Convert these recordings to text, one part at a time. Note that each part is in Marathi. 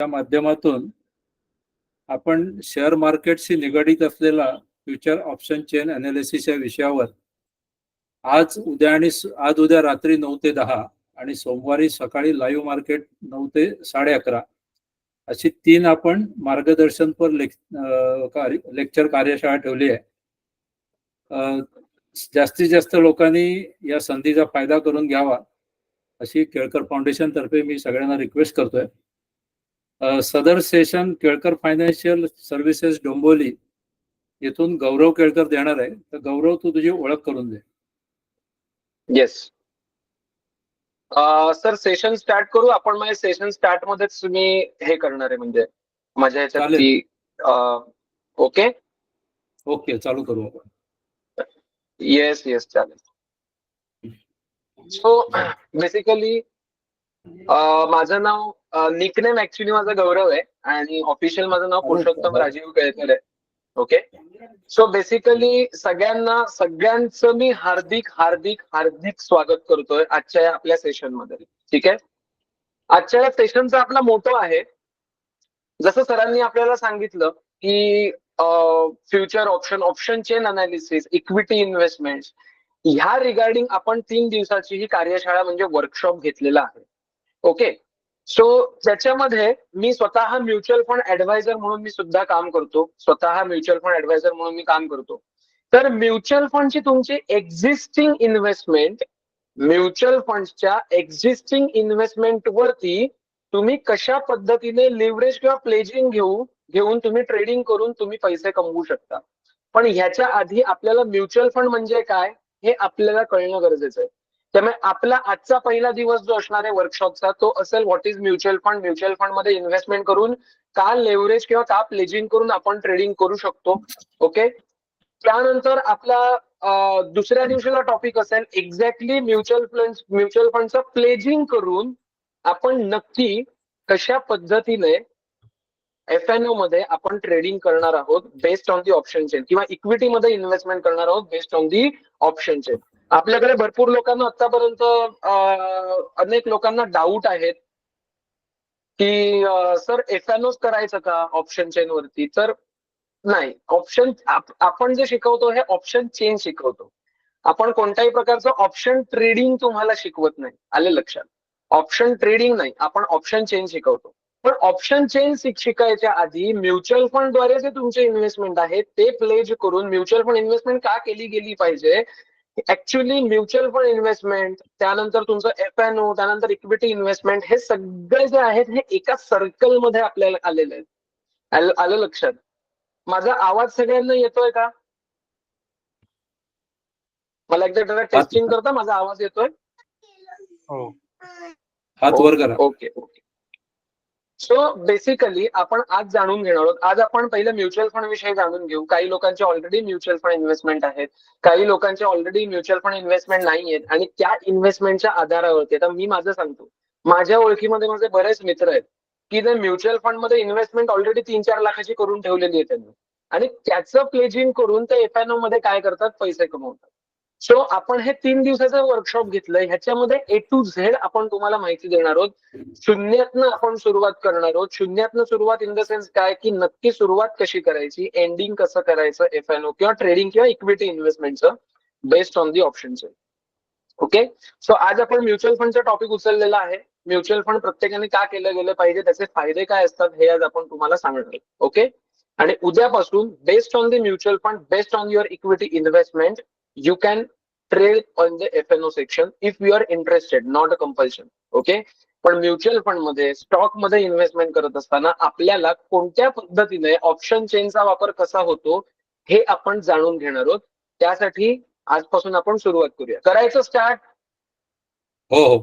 त्या माध्यमातून आपण शेअर मार्केटशी निगडित असलेला फ्युचर ऑप्शन चेन अनालिसिस या विषयावर आज उद्या रात्री 9 ते 10 आणि सोमवारी सकाळी लाईव्ह मार्केट 9 ते 11:30 अशी 3 आपण मार्गदर्शनपर लेक्चर कार्यशाळा ठेवली आहे. जास्तीत जास्त लोकांनी या संधीचा फायदा करून घ्यावा अशी केळकर फाउंडेशन तर्फे मी सगळ्यांना रिक्वेस्ट करतोय. सदर session Kelkar financial services Dombivli येथून गौरव केळकर देणार आहे. तर गौरव, तू तुझी ओळख करून दे. येस सर, सेशन स्टार्ट करू आपण. माझ्या सेशन स्टार्ट मध्येच मी हे करणार आहे, म्हणजे माझ्या ह्याच्यात. ओके ओके, चालू करू आपण. येस येस, चालेल. सो बेसिकली माझं नाव निकनेम ऍक्च्युली माझं गौरव आहे आणि ऑफिशियल माझं नाव पुरुषोत्तम राजीव केळकर आहे. ओके, सो बेसिकली सगळ्यांचं मी हार्दिक हार्दिक हार्दिक स्वागत करतोय आजच्या आपल्या सेशन मध्ये. ठीक आहे, आजच्या या सेशनचा आपला मोटो आहे, जसं सरांनी आपल्याला सांगितलं की future option chain analysis, equity investment, ह्या रिगार्डिंग आपण 3 दिवसाची ही कार्यशाळा म्हणजे वर्कशॉप घेतलेला आहे. ओके, सो त्याच्यामध्ये मी स्वतः म्युच्युअल फंड ऍडवायझर म्हणून मी सुद्धा काम करतो. तर म्युच्युअल फंडची तुमची एक्झिस्टिंग इन्व्हेस्टमेंट, म्युच्युअल फंडच्या एक्झिस्टिंग इन्व्हेस्टमेंट वरती तुम्ही कशा पद्धतीने लिव्हरेज किंवा प्लेजिंग घेऊन तुम्ही ट्रेडिंग करून तुम्ही पैसे कमवू शकता. पण ह्याच्या आधी आपल्याला म्युच्युअल फंड म्हणजे काय हे आपल्याला कळणं गरजेचं आहे. त्यामुळे आपला आजचा पहिला दिवस जो असणार आहे वर्कशॉपचा तो असेल what is mutual fund, mutual fund मध्ये इन्व्हेस्टमेंट करून का लेव्हरेज किंवा का प्लेजिंग करून आपण ट्रेडिंग करू शकतो. ओके, त्यानंतर आपला दुसऱ्या दिवशीचा टॉपिक असेल एक्झॅक्टली म्युच्युअल फंडचं प्लेजिंग करून आपण नक्की कशा पद्धतीने FNO मध्ये आपण ट्रेडिंग करणार आहोत based on the option chain, किंवा इक्विटी मध्ये इन्व्हेस्टमेंट करणार आहोत based on the option chain. आपल्याकडे भरपूर लोकांना आतापर्यंत अनेक लोकांना डाऊट आहेत की सर FNOच करायचं का ऑप्शन चेन वरती. तर नाही, आपण जे शिकवतो हे ऑप्शन चेन शिकवतो. आपण कोणत्याही प्रकारचं ऑप्शन ट्रेडिंग तुम्हाला शिकवत नाही, आले लक्षात. ऑप्शन ट्रेडिंग नाही, आपण ऑप्शन चेन शिकवतो. पण ऑप्शन चेन शिकायच्या आधी म्युच्युअल फंडद्वारे जे तुमचे इन्व्हेस्टमेंट आहेत ते प्लेज करून म्युच्युअल फंड इन्व्हेस्टमेंट का केली गेली पाहिजे, ऍक्च्युअली म्युच्युअल फंड इन्व्हेस्टमेंट, त्यानंतर तुमचं FNO, त्यानंतर इक्विटी इन्व्हेस्टमेंट, हे सगळे जे आहेत हे एका सर्कलमध्ये आपल्याला आलेले आहेत. आलं लक्षात. माझा आवाज सगळ्यांना येतोय का? मला एकदा टेस्टिंग करता, माझा आवाज येतोय? हो, हात वर करा. Okay okay. सो बेसिकली आपण आज जाणून घेणार आहोत. आज आपण पहिलं म्युच्युअल फंड विषयी जाणून घेऊ. काही लोकांचे ऑलरेडी म्युच्युअल फंड इन्व्हेस्टमेंट आहेत, काही लोकांचे ऑलरेडी म्युच्युअल फंड इन्व्हेस्टमेंट नाही आहेत, आणि त्या इन्व्हेस्टमेंटच्या आधारावरती आता मी माझं सांगतो. माझ्या ओळखीमध्ये माझे बरेच मित्र आहेत की ते म्युच्युअल फंड मध्ये इन्व्हेस्टमेंट ऑलरेडी 3-4 लाखाची करून ठेवलेली आहे त्यांनी, आणि त्याचं प्लेजिंग करून ते FNO मध्ये काय करतात, पैसे कमवतात. सो आपण हे 3 दिवसाचं वर्कशॉप घेतलंय, ह्याच्यामध्ये A to Z आपण तुम्हाला माहिती देणार आहोत. शून्यातनं आपण सुरुवात करणार आहोत. शून्यातनं सुरुवात इन द सेन्स काय की नक्की सुरुवात कशी करायची, एंडिंग कसं करायचं FNO किंवा ट्रेडिंग किंवा इक्विटी इन्व्हेस्टमेंटचं बेस्ड ऑन दी ऑप्शनचं. ओके, सो आज आपण म्युच्युअल फंडचा टॉपिक उचललेला आहे. म्युच्युअल फंड प्रत्येकाने का केलं गेलं पाहिजे, त्याचे फायदे काय असतात हे आज आपण तुम्हाला सांगणार आहोत. ओके, आणि उद्यापासून based on the mutual fund, based on your equity investment, you can trade on the FNO section if you are interested, not a compulsion. Okay, पण म्युच्युअल फंड मध्ये, स्टॉक मध्ये इन्व्हेस्टमेंट करत असताना आपल्याला कोणत्या पद्धतीने ऑप्शन चेनचा वापर कसा होतो हे आपण जाणून घेणार आहोत. त्यासाठी आजपासून आपण सुरुवात करूया. करायचं स्टार्ट? हो हो,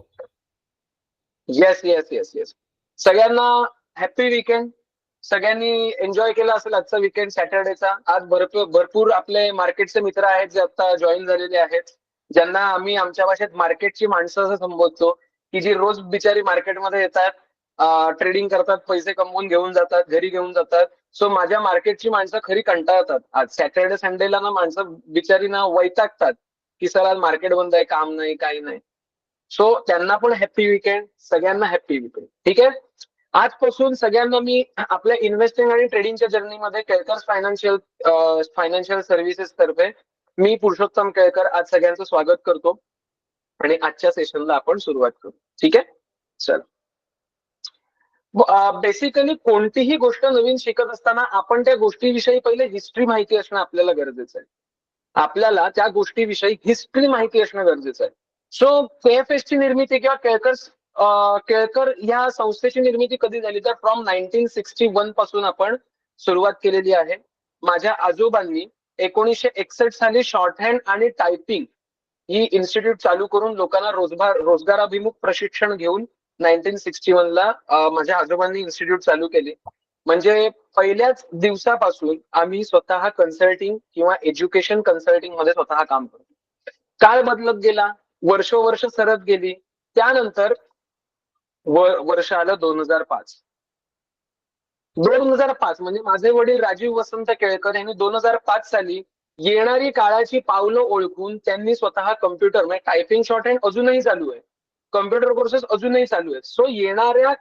येस येस येस येस. सगळ्यांना हॅपी विकेंड. सगळ्यांनी एन्जॉय केला असेल आजचा विकेंड, सॅटर्डेचा. आज भरपूर आपले मार्केटचे मित्र आहेत जे आता जॉईन झालेले आहेत, ज्यांना आम्ही आमच्या भाषेत मार्केटची माणसं असं संबोधतो, की जी रोज बिचारी मार्केटमध्ये येतात, ट्रेडिंग करतात, पैसे कमवून घेऊन जातात, घरी घेऊन जातात. सो माझ्या मार्केटची माणसं खरी कंटाळतात. आज सॅटर्डे संडेला ना माणसं बिचारी ना वैतागतात की सर आज मार्केट बंद आहे, काम नाही, काही नाही. सो त्यांना पण हॅपी विकेंड, सगळ्यांना हॅपी विकेंड. ठीक आहे. आजपासून सगळ्यांना मी आपल्या इन्व्हेस्टिंग आणि ट्रेडिंगच्या जर्नीमध्ये केळकर फायनान्शियल सर्व्हिसेस तर्फे मी पुरुषोत्तम केळकर आज सगळ्यांचं स्वागत करतो आणि आजच्या सेशनला आपण सुरुवात करू. ठीक आहे, चल. बेसिकली कोणतीही गोष्ट नवीन शिकत असताना आपण त्या गोष्टीविषयी पहिले हिस्ट्री माहिती असणं आपल्याला गरजेचं आहे. आपल्याला त्या गोष्टीविषयी हिस्ट्री माहिती असणं गरजेचं आहे. सो KFS ची निर्मिती किंवा केळकर या संस्थेची निर्मिती कधी झाली तर फ्रॉम 1961 पासून आपण सुरुवात केलेली आहे. माझ्या आजोबांनी 1961 साली शॉर्ट हँड आणि टायपिंग ही इन्स्टिट्यूट चालू करून लोकांना रोजगाराभिमुख प्रशिक्षण घेऊन 1961 ला माझ्या आजोबांनी इन्स्टिट्यूट चालू केले. म्हणजे पहिल्याच दिवसापासून आम्ही स्वतः कन्सल्टिंग किंवा एज्युकेशन कन्सल्टिंग मध्ये स्वतः काम करतो. काळ बदलत गेला, वर्ष सरत गेली. त्यानंतर वर्ष आलं 2005. 2005 म्हणजे माझे वडील राजीव वसंत केळकर यांनी 2005 साली येणारी काळाची पावलं ओळखून त्यांनी स्वतः कम्प्युटर म्हणजे टायपिंग शॉर्ट हँड अजूनही चालू आहे, कम्प्युटर कोर्सेस अजूनही चालू आहेत. सो येणाऱ्या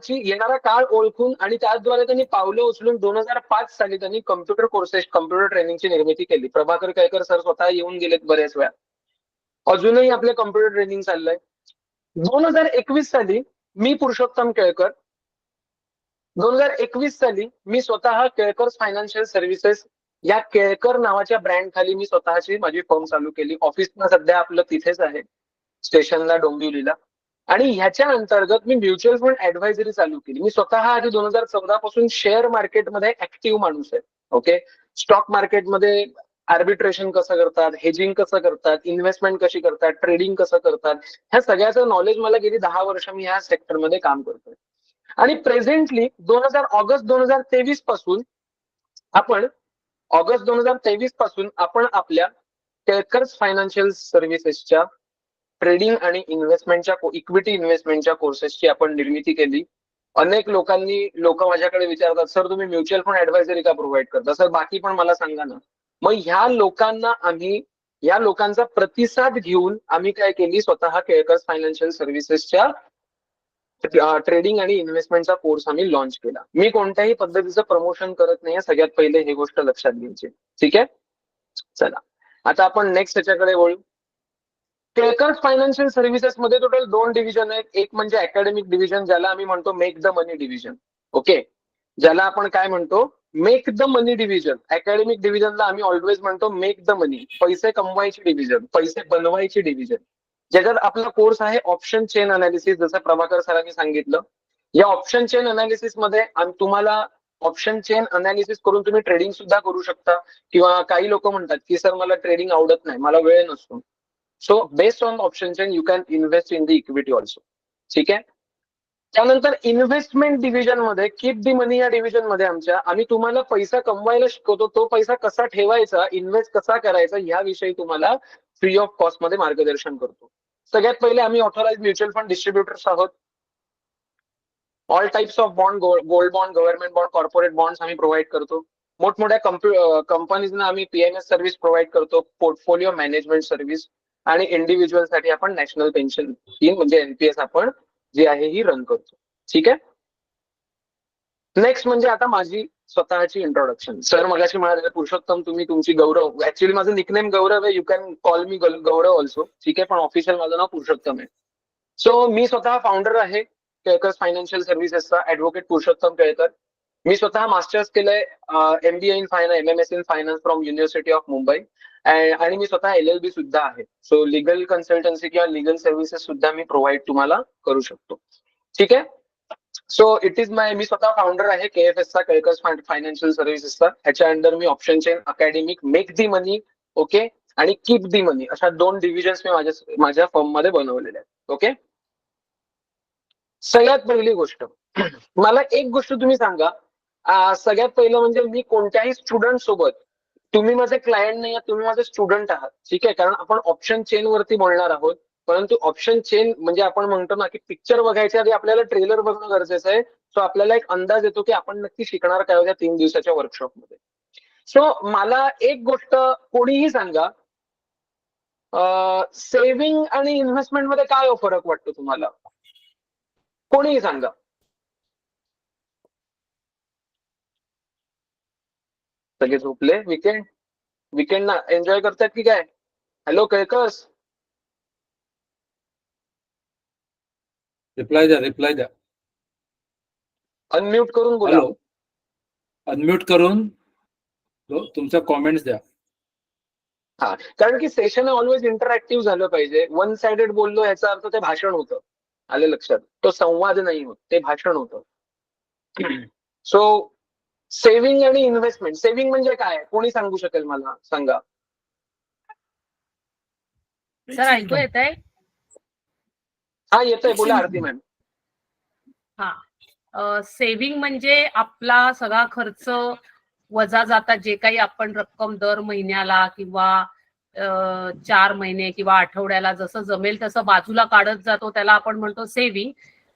येणारा काळ ओळखून आणि त्याद्वारे त्यांनी पावलं उचलून 2005 साली त्यांनी कम्प्युटर कोर्सेस, कम्प्युटर ट्रेनिंगची निर्मिती केली. प्रभाकर केळकर सर स्वतः येऊन गेलेत बऱ्याच वेळा. अजूनही आपले कम्प्युटर ट्रेनिंग चाललंय. 2021 साली मी पुरुषोत्तम केळकर 2021 साली मी स्वतः केळकर फायनान्शियल सर्व्हिसेस या केळकर नावाच्या ब्रँड खाली मी स्वतःची माझी फर्म चालू केली. ऑफिसला सध्या आपलं तिथेच आहे, स्टेशनला, डोंबिवलीला. आणि ह्याच्या अंतर्गत मी म्युच्युअल फंड ऍडव्हायझरी चालू केली. मी स्वतः आधी 2014 पासून शेअर मार्केटमध्ये ऍक्टिव्ह माणूस आहे. ओके, स्टॉक मार्केटमध्ये आर्बिट्रेशन कसं करतात, हेजिंग कसं करतात, इन्व्हेस्टमेंट कशी करतात, ट्रेडिंग कसं करतात, ह्या सगळ्याचं नॉलेज मला गेली 10 वर्ष मी ह्या सेक्टरमध्ये काम करतोय. आणि प्रेझेंटली ऑगस्ट 2023 पासून आपण आपल्या केळकर्स फायनान्शियल सर्व्हिसेसच्या ट्रेडिंग आणि इन्व्हेस्टमेंटच्या इक्विटी इन्व्हेस्टमेंटच्या कोर्सेसची आपण निर्मिती केली. अनेक लोक माझ्याकडे विचारतात, सर तुम्ही म्युच्युअल फंड ऍडव्हायझरी का प्रोव्हाइड करता? सर बाकी पण मला सांगा ना. मग या लोकांचा प्रतिसाद घेऊन आम्ही काय केली, स्वतः केळकर्स फायनान्शियल सर्व्हिसेसच्या ट्रेडिंग आणि इन्व्हेस्टमेंटचा कोर्स आम्ही लॉन्च केला. मी कोणत्याही पद्धतीचं प्रमोशन करत नाही, सगळ्यात पहिले ही गोष्ट लक्षात घ्यायची. ठीक आहे, चला आता आपण नेक्स्ट त्याच्याकडे वळू. केळकर फायनान्शियल सर्व्हिसेस मध्ये टोटल 2 डिव्हिजन आहेत. एक म्हणजे अकॅडमिक डिव्हिजन, ज्याला आम्ही म्हणतो make the money division. Okay, ज्याला आपण काय म्हणतो, make the money division. Academic डिव्हिजनला आम्ही ऑलवेज म्हणतो मेक द मनी, पैसे कमवायची डिव्हिजन, पैसे बनवायची डिव्हिजन. ज्याच्यात आपला कोर्स आहे ऑप्शन चेन अनालिसिस, जसं प्रभाकर सरांनी सांगितलं. या ऑप्शन चेन अनालिसिस मध्ये तुम्हाला ऑप्शन चेन अनालिसिस करून तुम्ही ट्रेडिंग सुद्धा करू शकता. किंवा काही लोक म्हणतात की सर मला ट्रेडिंग आवडत नाही, मला वेळ नसतो. So based on option chain you can invest in the equity also. ठीक आहे, त्यानंतर इन्व्हेस्टमेंट डिव्हिजन मध्ये कीप दी मनी या डिव्हिजन मध्ये आम्ही तुम्हाला पैसा कमवायला शिकवतो. तो पैसा कसा ठेवायचा, इन्व्हेस्ट कसा करायचा याविषयी तुम्हाला फ्री ऑफ कॉस्ट मध्ये मार्गदर्शन करतो. सगळ्यात पहिले आम्ही ऑथोराइज म्युच्युअल फंड डिस्ट्रीब्युटर्स आहोत. All types of bond, gold bond, government bond, corporate bonds आम्ही प्रोव्हाइड करतो. मोठमोठ्या कंपनीजना आम्ही PMS सर्व्हिस प्रोव्हाइड करतो, पोर्टफोलिओ मॅनेजमेंट सर्व्हिस. आणि इंडिव्हिज्युअल साठी आपण नॅशनल पेन्शन स्कीम म्हणजे NPS आपण जी आहे ही रन करतो. ठीक आहे, नेक्स्ट म्हणजे आता माझी स्वतःची इंट्रोडक्शन. सर मगाशी म्हणाले पुरुषोत्तम तुम्ही तुमची गौरव, ऍक्च्युअली माझं निकनेम गौरव आहे, you can call me Gaurav also. ठीक आहे, पण ऑफिशियल माझं नाव पुरुषोत्तम आहे. सो मी स्वतः फाउंडर आहे केळकर फायनान्शियल सर्व्हिसेसचा, ऍडव्होकेट पुरुषोत्तम केळकर. मी स्वतः मास्टर्स केलंय MBA in finance, MMS in finance from university of Mumbai. आणि मी स्वतः LLB सुद्धा आहे. सो लिगल कन्सल्टन्सी किंवा लिगल सर्व्हिसेस सुद्धा मी प्रोव्हाइड तुम्हाला करू शकतो. ठीक आहे, सो इट इज मी स्वतः फाउंडर आहे KFSचा, केळकर फायनान्शियल सर्व्हिसेसचा. ह्याच्या under me option chain, academic, make the money, okay, आणि कीप दी मनी अशा 2 डिव्हिजन्स मी माझ्या फर्म मध्ये बनवलेल्या आहेत. ओके, सगळ्यात पहिली गोष्ट मला एक गोष्ट तुम्ही सांगा. सगळ्यात पहिलं म्हणजे मी कोणत्याही स्टुडंट सोबत, तुम्ही माझे क्लायंट नाही आहात, तुम्ही माझे स्टुडंट आहात. ठीक आहे, कारण आपण ऑप्शन चेन वरती बोलणार आहोत. परंतु ऑप्शन चेन म्हणजे आपण म्हणतो ना की पिक्चर बघायच्या आधी आपल्याला ट्रेलर बघणं गरजेचं आहे. सो आपल्याला एक अंदाज येतो की आपण नक्की शिकणार काय होत्या 3 दिवसाच्या वर्कशॉपमध्ये. सो मला एक गोष्ट कोणीही सांगा, सेव्हिंग आणि इन्व्हेस्टमेंट मध्ये काय फरक वाटतो तुम्हाला? कोणीही सांगा. सगळे झोपले. विकेंड ना एन्जॉय करतात की काय? हॅलो केळकर्स, रिप्लाय द्या. अनम्यूट करून बोला. हॅलो, अनम्यूट करून तुमच्या कॉमेंट्स द्या. हा, कारण की सेशन ऑलवेज इंटरॅक्टिव्ह झालं पाहिजे. वन साइडेड बोललो याचा अर्थ ते भाषण होतं. आले लक्षात? तो संवाद नाही होत, ते भाषण होतं. सो सेव्हिंग आणि इन्व्हेस्टमेंट. सेव्हिंग म्हणजे काय? कोणी सांगू शकेल मला? सांगा. सर ऐकू येत आहे? हा येतंय, बोला आरती मॅम. हा, सेव्हिंग म्हणजे आपला सगळा खर्च वजा जाता जे काही आपण रक्कम दर महिन्याला किंवा 4 महिने किंवा आठवड्याला जसं जमेल तसं बाजूला काढत जातो त्याला आपण म्हणतो सेव्हिंग.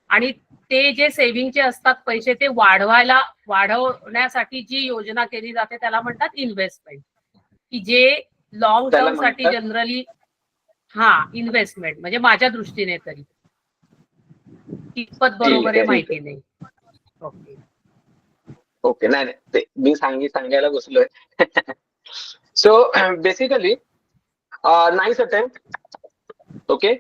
आणि ते जे सेव्हिंगचे असतात पैसे ते वाढवण्यासाठी जी योजना केली जाते त्याला म्हणतात इन्व्हेस्टमेंट, की जे लॉंग त्याला टर्म साठी म्हणतात जनरली इन्व्हेस्टमेंट म्हणजे माझ्या दृष्टीने तरी कितपत बरोबर आहे माहिती नाही. ओके ओके, नाही ते मी सांगायला बसलोय. So basically nice attempt. Okay,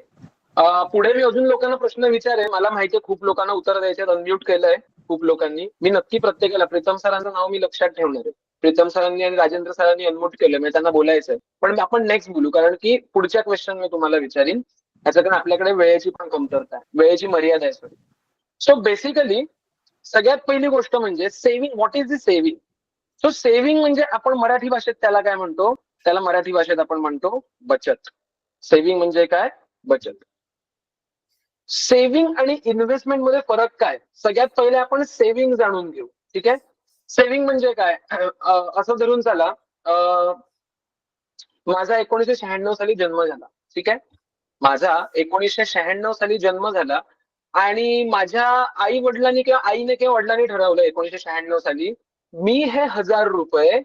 पुढे मी अजून लोकांना प्रश्न विचारेन. मला माहितीये खूप लोकांना उत्तर द्यायचे. अनम्यूट केलंय खूप लोकांनी. मी नक्की प्रत्येकाला, प्रीतम सरांचं नाव मी लक्षात ठेवणार आहे. प्रीतम सरांनी आणि राजेंद्र सरांनी अनम्यूट केलं, म्हणजे त्यांना बोलायचंय. पण आपण नेक्स्ट बोलू, कारण की पुढच्या क्वेश्चन मी तुम्हाला विचारीन. त्याच्याकडे आपल्याकडे वेळेची पण कमतरता आहे, वेळेची मर्यादा आहे. सॉरी. सो बेसिकली सगळ्यात पहिली गोष्ट म्हणजे saving. What is the saving? So saving म्हणजे आपण मराठी भाषेत त्याला काय म्हणतो? त्याला मराठी भाषेत आपण म्हणतो बचत. सेव्हिंग म्हणजे काय? बचत. सेव्हिंग आणि इन्व्हेस्टमेंट मध्ये फरक काय? सगळ्यात पहिले आपण सेव्हिंग जाणून घेऊ. ठीक आहे. सेव्हिंग म्हणजे काय? असं धरून चला, माझा 1996 साली जन्म झाला. ठीक आहे. माझा 1996 साली जन्म झाला आणि माझ्या आई वडिलांनी किंवा आईने किंवा वडिलांनी ठरवलं 1996 साली, मी हे 1000 रुपये,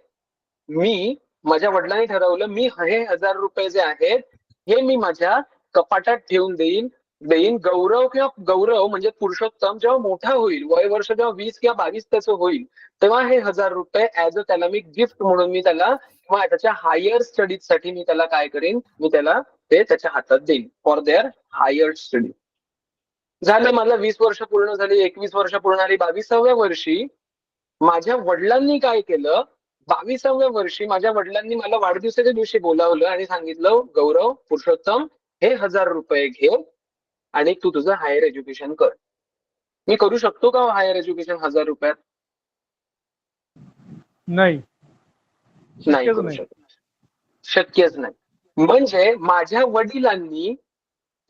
माझ्या वडिलांनी ठरवलं, मी हे 1000 रुपये जे आहेत हे मी माझ्या कपाटात ठेवून देईन. गौरव म्हणजे पुरुषोत्तम जेव्हा मोठा होईल, वय वर्ष जेव्हा 20 किंवा 22 त्याचं होईल, तेव्हा हे 1000 रुपये ऍज अ त्याला मी गिफ्ट म्हणून मी त्याला, किंवा त्याच्या हायर स्टडीज साठी मी त्याला काय करेन, मी त्याला ते त्याच्या हातात देईन फॉर देअर हायर स्टडी. झालं, मला 20 वर्ष पूर्ण झाली, 21 वर्ष पूर्ण झाली. 22व्या वर्षी माझ्या वडिलांनी काय केलं? 22व्या वर्षी माझ्या वडिलांनी मला वाढदिवसाच्या दिवशी बोलावलं आणि सांगितलं, गौरव, पुरुषोत्तम, हे 1000 रुपये घे आणि तू तुझं हायर एज्युकेशन कर. मी करू शकतो का हायर एज्युकेशन 1000 रुपयात? नाही करू शकत. शक्यच नाही. म्हणजे माझ्या वडिलांनी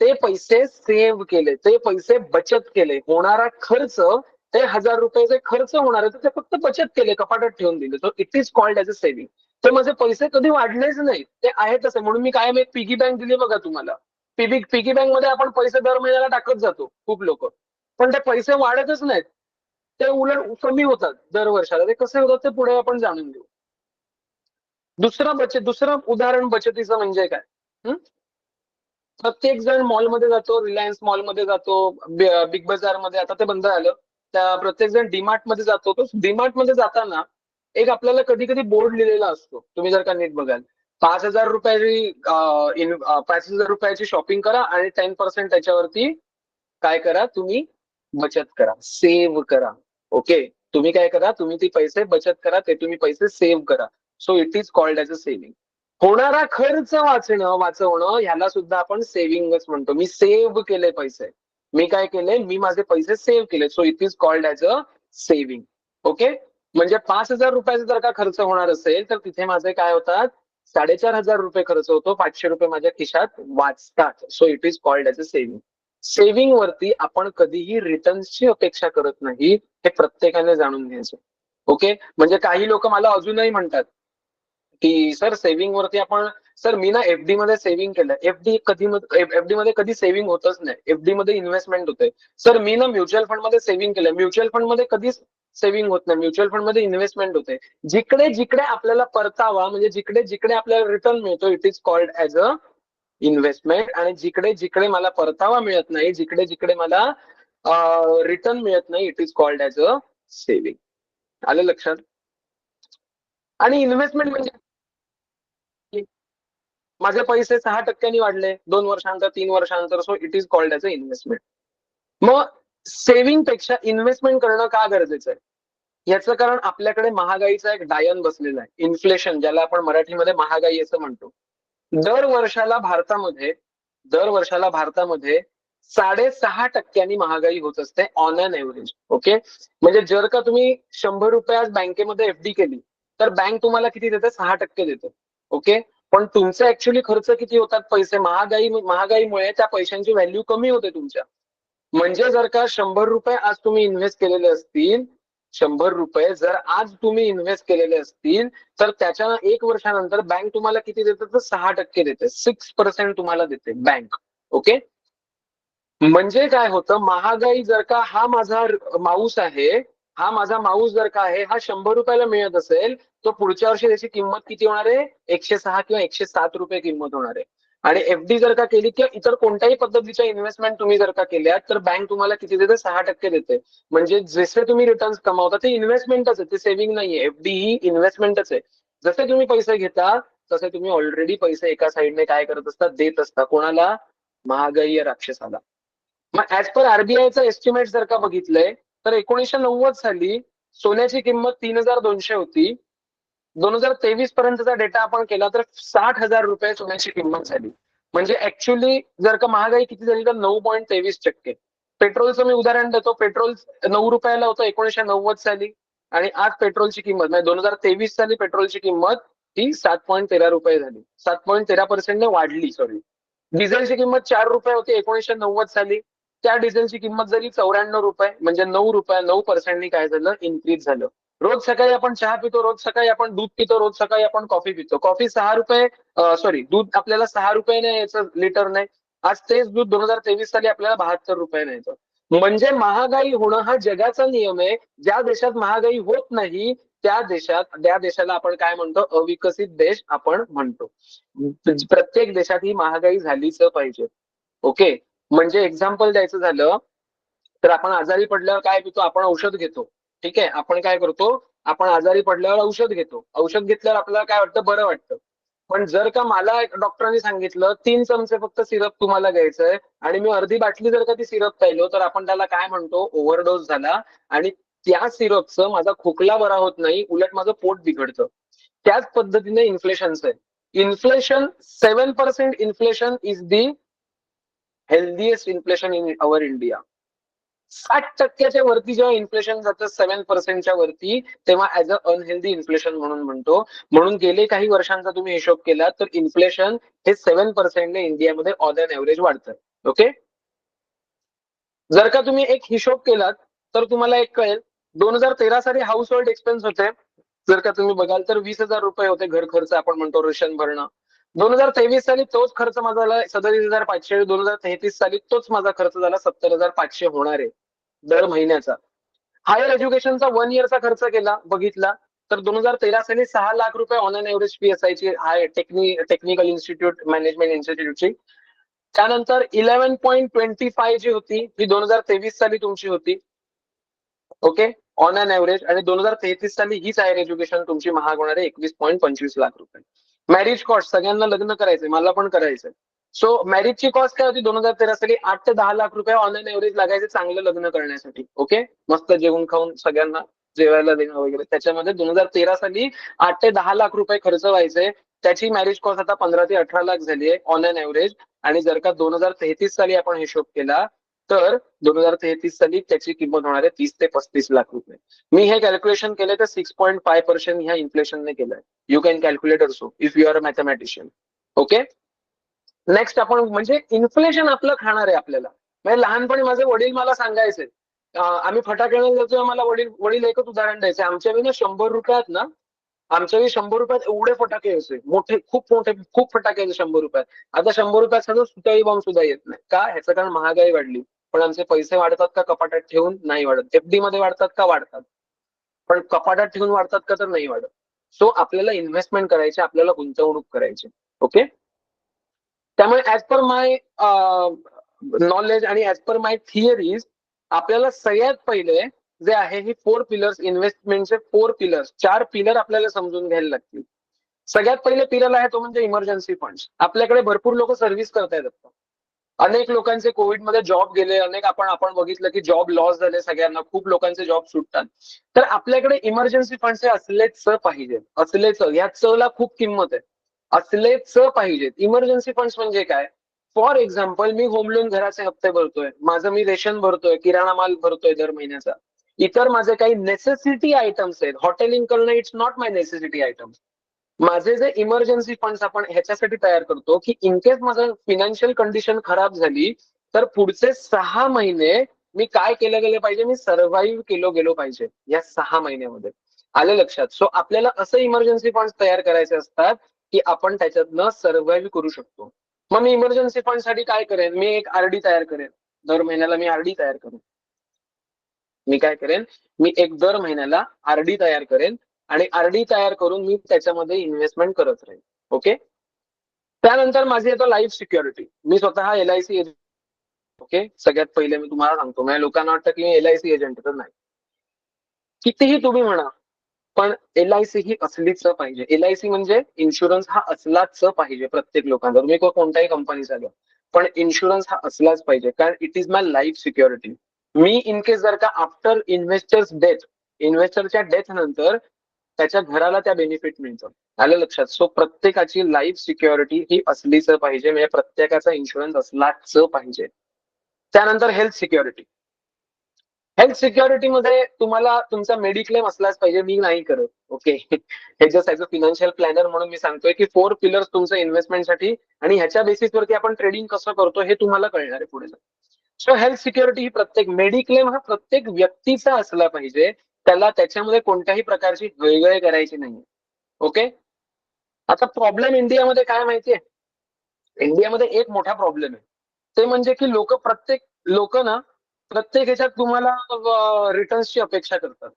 ते पैसे सेव्ह केले, ते पैसे बचत केले. होणारा खर्च, ते 1000 रुपये जे खर्च होणार आहे ते फक्त बचत केले, कपाटात ठेवून दिले. So it is called as a saving. ते माझे पैसे कधी वाढलेच नाही, ते आहेतच आहे. म्हणून मी कायम एक पिगी बँक दिली बघा तुम्हाला. पिगी बँक मध्ये आपण पैसे दर महिन्याला टाकत जातो खूप लोक, पण ते पैसे वाढतच नाहीत, ते उलट कमी होतात दर वर्षाला. ते कसे होतात ते पुढे आपण जाणून घेऊ. दुसरं उदाहरण बचतीचं म्हणजे काय? प्रत्येक जण मॉलमध्ये जातो, रिलायन्स मॉलमध्ये जातो, बिग बाजार मध्ये, आता ते बंद झालं. त्या प्रत्येक जण डीमार्ट मध्ये जातो. तो डीमार्ट मध्ये जाताना एक आपल्याला कधी कधी बोर्ड लिहिलेला असतो, तुम्ही जर का नीट बघाल, 5000 रुपयाची शॉपिंग करा आणि 10% त्याच्यावरती काय करा, तुम्ही बचत करा, सेव्ह करा. ओके, तुम्ही काय करा, तुम्ही ती पैसे बचत करा, ते तुम्ही पैसे सेव्ह करा. So it is called as a saving. होणारा खर्च वाचवणं ह्याला सुद्धा आपण सेव्हिंगच म्हणतो. मी सेव्ह केले पैसे, मी काय केले, मी माझे पैसे सेव्ह केले. So it is called as a saving. Okay, म्हणजे 5000 रुपयाचा जर का खर्च होणार असेल तर तिथे माझे काय होतात, 4500 रुपये खर्च होतो, 500 रुपये माझ्या खिशात वाचतात. So it is called as a saving. Saving वरती आपण कधीही रिटर्न्सची अपेक्षा करत नाही, हे प्रत्येकाने जाणून घ्यायचं. ओके, म्हणजे काही लोक मला अजूनही म्हणतात की सर सेव्हिंग वरती आपण, सर मी ना एफडी मध्ये सेव्हिंग केलं. एफडी मध्ये कधी सेव्हिंग होतच नाही, एफडी मध्ये इन्व्हेस्टमेंट होते. सर मी ना म्युच्युअल फंड मध्ये सेव्हिंग केलं, म्युच्युअल फंड मध्ये कधीच सेव्हिंग होत नाही, म्युच्युअल फंड मध्ये इन्व्हेस्टमेंट होते. जिकडे जिकडे आपल्याला परतावा, म्हणजे जिकडे जिकडे आपल्याला रिटर्न मिळतो, it is called as a investment. आणि जिकडे जिकडे मला परतावा मिळत नाही, जिकडे जिकडे मला रिटर्न मिळत नाही, it is called as a saving. आलं लक्षात? आणि इन्व्हेस्टमेंट म्हणजे माझे पैसे 6% वाढले 2 वर्षानंतर 3 वर्षानंतर, so it is called as a investment. मग सेव्हिंग पेक्षा इन्व्हेस्टमेंट करणं का गरजेचं आहे? याचं कारण आपल्याकडे महागाईचा एक डायन बसलेला आहे, इन्फ्लेशन, ज्याला आपण मराठीमध्ये महागाई असं म्हणतो. दर वर्षाला भारतामध्ये 6.5% महागाई होत असते ऑन अन एव्हरेज. ओके, म्हणजे जर का तुम्ही 100 रुपये आज बँकेमध्ये एफडी केली तर बँक तुम्हाला किती देते? 6% देते. ओके, पण तुमचे ऍक्च्युअली खर्च किती होतात? पैसे महागाईमुळे त्या पैशांची व्हॅल्यू कमी होते तुमच्या. म्हणजे जर का 100 रुपये आज तुम्ही इन्व्हेस्ट केलेले असतील, 100 रुपये जर आज तुम्ही इन्व्हेस्ट केलेले असतील तर त्याच्या 1 वर्षानंतर बँक तुम्हाला किती देते? तर 6% देते, 6% तुम्हाला देते बँक. ओके, म्हणजे काय होतं? महागाई जर का हा माझा माऊस जर का आहे, हा 100 रुपयाला मिळत असेल, तर पुढच्या वर्षी त्याची किंमत किती होणार आहे? 106 किंवा 107 रुपये किंमत होणार आहे. आणि एफडी जर का केली किंवा इतर कोणत्याही पद्धतीच्या इन्व्हेस्टमेंट तुम्ही जर का केल्या तर बँक तुम्हाला किती देते? 6% देते. म्हणजे जसे तुम्ही रिटर्न्स कमावता ते इन्व्हेस्टमेंटच आहे, ते सेव्हिंग नाहीये. एफडी ही इन्व्हेस्टमेंटच आहे. जसे तुम्ही पैसे घेता तसे तुम्ही ऑलरेडी पैसे एका साईडने काय करत असता? देत असता. कोणाला? महागाई या राक्षसाला. मग ऍज पर आरबीआयचं एस्टिमेट जर का बघितलंय तर 1990 साली सोन्याची किंमत 3,200 होती. 2023 पर्यंतचा डेटा आपण केला तर 60,000 रुपये सोन्याची किंमत झाली. म्हणजे ऍक्च्युअली जर का महागाई किती झाली तर 9.23%. पेट्रोलचं मी उदाहरण देतो. पेट्रोल 9 रुपयाला होतं 1990 साली आणि आज पेट्रोलची किंमत म्हणजे 2023 साली पेट्रोलची किंमत ही 7.13 रुपये झाली. 7.13% वाढली. सॉरी, डिझेलची किंमत 4 रुपये होती 1990 साली. त्या डिझेलची किंमत झाली 94 रुपये. म्हणजे 9% काय झालं? इन्क्रीज झालं. रोज सकाळी आपण चहा पितो, रोज सकाळी आपण दूध पितो, रोज सकाळी आपण कॉफी पितो. कॉफी 6 रुपये, सॉरी, दूध आपल्याला 6 रुपयाने यायचं लिटर नाही. आज तेच दूध 2023 साली आपल्याला 72 रुपयाने येतं. म्हणजे महागाई होणं हा जगाचा नियम आहे. ज्या देशात महागाई होत नाही त्या देशाला आपण काय म्हणतो? अविकसित देश आपण म्हणतो. प्रत्येक देशात ही महागाई झालीच पाहिजे. ओके, म्हणजे एक्झाम्पल द्यायचं झालं तर आपण आजारी पडल्यावर काय पितो? आपण औषध घेतो. ठीक आहे, आपण काय करतो? आपण आजारी पडल्यावर औषध घेतो. औषध घेतल्यावर आपल्याला काय वाटतं? बरं वाटतं. पण जर का मला एक डॉक्टरांनी सांगितलं 3 चमचे फक्त सिरप तुम्हाला घ्यायचंय आणि मी अर्धी बाटली जर का ती सिरप प्यायलो तर आपण त्याला काय म्हणतो? ओव्हरडोस झाला. आणि त्या सिरपचं माझा खोकला बरा होत नाही, उलट माझं पोट बिघडतं. त्याच पद्धतीने इन्फ्लेशनचं आहे. Inflation 7% inflation is the healthiest inflation in our India. 60%च्या वरती जेव्हा इन्फ्लेशन जातं 7%च्या वरती, तेव्हा ऍज अ अनहेल्दी इन्फ्लेशन म्हणून म्हणतो. म्हणून गेले काही वर्षांचा तुम्ही हिशोब केला तर इन्फ्लेशन हे 7%ने इंडियामध्ये ऑन अन एव्हरेज वाढतं. ओके, जर का तुम्ही एक हिशोब केलात तर तुम्हाला एक कळेल. 2013 साली हाऊस होल्ड एक्सपेन्स होते, जर का तुम्ही बघाल तर 20,000 रुपये होते घर खर्च, आपण म्हणतो रेशन भरणं. 2023 साली तोच खर्च माझा झाला 37,500. 2033 साली तोच माझा खर्च झाला 70,500 होणार आहे दर महिन्याचा. हायर एज्युकेशनचा 1 इयरचा खर्च केला बघितला तर 2013 साली 6 लाख रुपये ऑन अन एव्हरेज फी असायची टेक्निकल इन्स्टिट्यूट मॅनेजमेंट इन्स्टिट्यूटची. त्यानंतर 11.25 जी होती ही 2023 साली तुमची होती. Okay, on an average. आणि 2033 साली हीच हायर एज्युकेशन तुमची महाग होणार आहे 21.25 लाख रुपये. मॅरेज कॉस्ट, सगळ्यांना लग्न करायचंय, मला पण करायचंय. सो मॅरेजची कॉस्ट काय होती 2013 साली? 8 ते 10 लाख रुपये ऑन अन एव्हरेज लागायचे चांगलं लग्न करण्यासाठी. ओके, मस्त जेवण खाऊन सगळ्यांना जेवायला देणं वगैरे. त्याच्यामध्ये 2013 साली 8 ते 10 लाख रुपये खर्च व्हायचे. त्याची मॅरेज कॉस्ट आता 15 ते 18 लाख झाली आहे ऑन अन एव्हरेज. आणि जर का 2033 साली आपण हिशोब केला तर 2033 साली त्याची किंमत होणार आहे 30 ते 35 लाख रुपये. मी हे कॅल्क्युलेशन केलंय तर 6.5% ह्या इन्फ्लेशनने केलंय. You can calculate also if you are a mathematician. Okay, next आपण म्हणजे इन्फ्लेशन आपलं खाणार आहे आपल्याला. म्हणजे लहानपणी माझे वडील मला सांगायचे, आम्ही फटाक्याने जातो, मला वडील एकच उदाहरण द्यायचे. आमच्या वेळी ना 100 रुपयात ना, आमच्या वेळी 100 रुपयात एवढे फटाके यायचे, खूप फटाके यायचे 100 रुपयात. आता 100 रुपयात साधं सुताई बॉम्ब सुद्धा येत नाही. का? ह्याचं कारण महागाई वाढली. पण आमचे पैसे वाढतात का कपाटात ठेवून? नाही वाढत. एफडी मध्ये वाढतात का? वाढतात. पण कपाटात ठेवून वाढतात का? तर नाही वाढत. सो आपल्याला इन्व्हेस्टमेंट करायची, आपल्याला गुंतवणूक करायची. ओके, त्यामुळे ऍज पर माय नॉलेज आणि ऍज पर माय थिअरीज आपल्याला सगळ्यात पहिले जे आहे ही 4 पिलर्स, इन्व्हेस्टमेंटचे 4 पिलर्स, 4 पिलर आपल्याला समजून घ्यायला लागतील. सगळ्यात पहिले पिलर आहे तो म्हणजे इमर्जन्सी फंड्स. आपल्याकडे भरपूर लोक सर्व्हिस करतायत आता. अनेक लोकांचे कोविडमध्ये जॉब गेले, अनेक आपण बघितलं की जॉब लॉस झाले सगळ्यांना, खूप लोकांचे जॉब सुटतात. तर आपल्याकडे इमर्जन्सी फंड्स हे असलेच पाहिजे, असलेच, या च ला खूप किंमत आहे, असलेच पाहिजेत. इमर्जन्सी फंड्स म्हणजे काय? For example, me home loan घराचे हप्ते भरतोय, मी रेशन भरतोय, किराणा माल भरतोय दर महिन्याचा, इतर माझे काही नेसेसिटी आयटम्स आहेत. हॉटेलिंग करणं it's not my necessity items. माझे जे इमर्जन्सी फंड्स आपण ह्याच्यासाठी तयार करतो की इन केस माझं फिनान्शियल कंडिशन खराब झाली तर पुढचे 6 महिने मी काय केलं गेलं पाहिजे, मी सर्व्हाइव्ह केलो गेलो पाहिजे या 6 महिन्यामध्ये. आलं लक्षात? सो आपल्याला असं इमर्जन्सी फंड्स तयार करायचे असतात की आपण त्याच्यातनं सर्व्हाइव्ह करू शकतो. मग मी इमर्जन्सी फंड साठी काय करेन? मी एक आरडी तयार करेन. दर महिन्याला मी आरडी तयार करेन. मी काय करेन? मी एक दर महिन्याला आरडी तयार करेन आणि आरडी तयार करून मी त्याच्यामध्ये इन्व्हेस्टमेंट करत राहील. ओके. त्यानंतर माझी येतो लाईफ सिक्युरिटी. मी स्वतः LIC एजंट. ओके. सगळ्यात पहिले मी तुम्हाला सांगतो, म्हणजे लोकांना वाटतं की मी LIC एजंट तर नाही. कितीही तुम्ही म्हणा, पण LIC ही असलीच पाहिजे. LIC म्हणजे इन्शुरन्स हा असलाच पाहिजे प्रत्येक लोकांना. तुम्ही कोणत्याही कंपनीचा घ्या, पण इन्शुरन्स हा असलाच पाहिजे, कारण it is my life security. Me in case जर का आफ्टर इन्व्हेस्टरच्या डेथ नंतर त्याच्या घराला त्या बेनिफिट मिळतं. आलं लक्षात? सो प्रत्येकाची लाईफ सिक्युरिटी ही असलीच पाहिजे, म्हणजे प्रत्येकाचा इन्शुरन्स असलाच पाहिजे. त्यानंतर हेल्थ सिक्युरिटी. हेल्थ सिक्युरिटीमध्ये तुम्हाला तुमचा मेडिक्लेम असलाच पाहिजे. मी नाही करत. ओके. हे just as a financial planner म्हणून मी सांगतोय की 4 पिलर्स तुमचं इन्व्हेस्टमेंटसाठी, आणि ह्याच्या बेसिसवरती आपण ट्रेडिंग कसं करतो हे तुम्हाला कळणार आहे पुढे. सो हेल्थ सिक्युरिटी ही प्रत्येक, मेडिक्लेम हा प्रत्येक व्यक्तीचा असला पाहिजे. त्याला त्याच्यामध्ये कोणत्याही प्रकारची गैरसोय करायची नाही. ओके. आता प्रॉब्लेम इंडियामध्ये काय माहितीये? इंडियामध्ये एक मोठा प्रॉब्लेम आहे, ते म्हणजे की लोक ना प्रत्येक ह्याच्यात तुम्हाला रिटर्न्सची अपेक्षा करतात.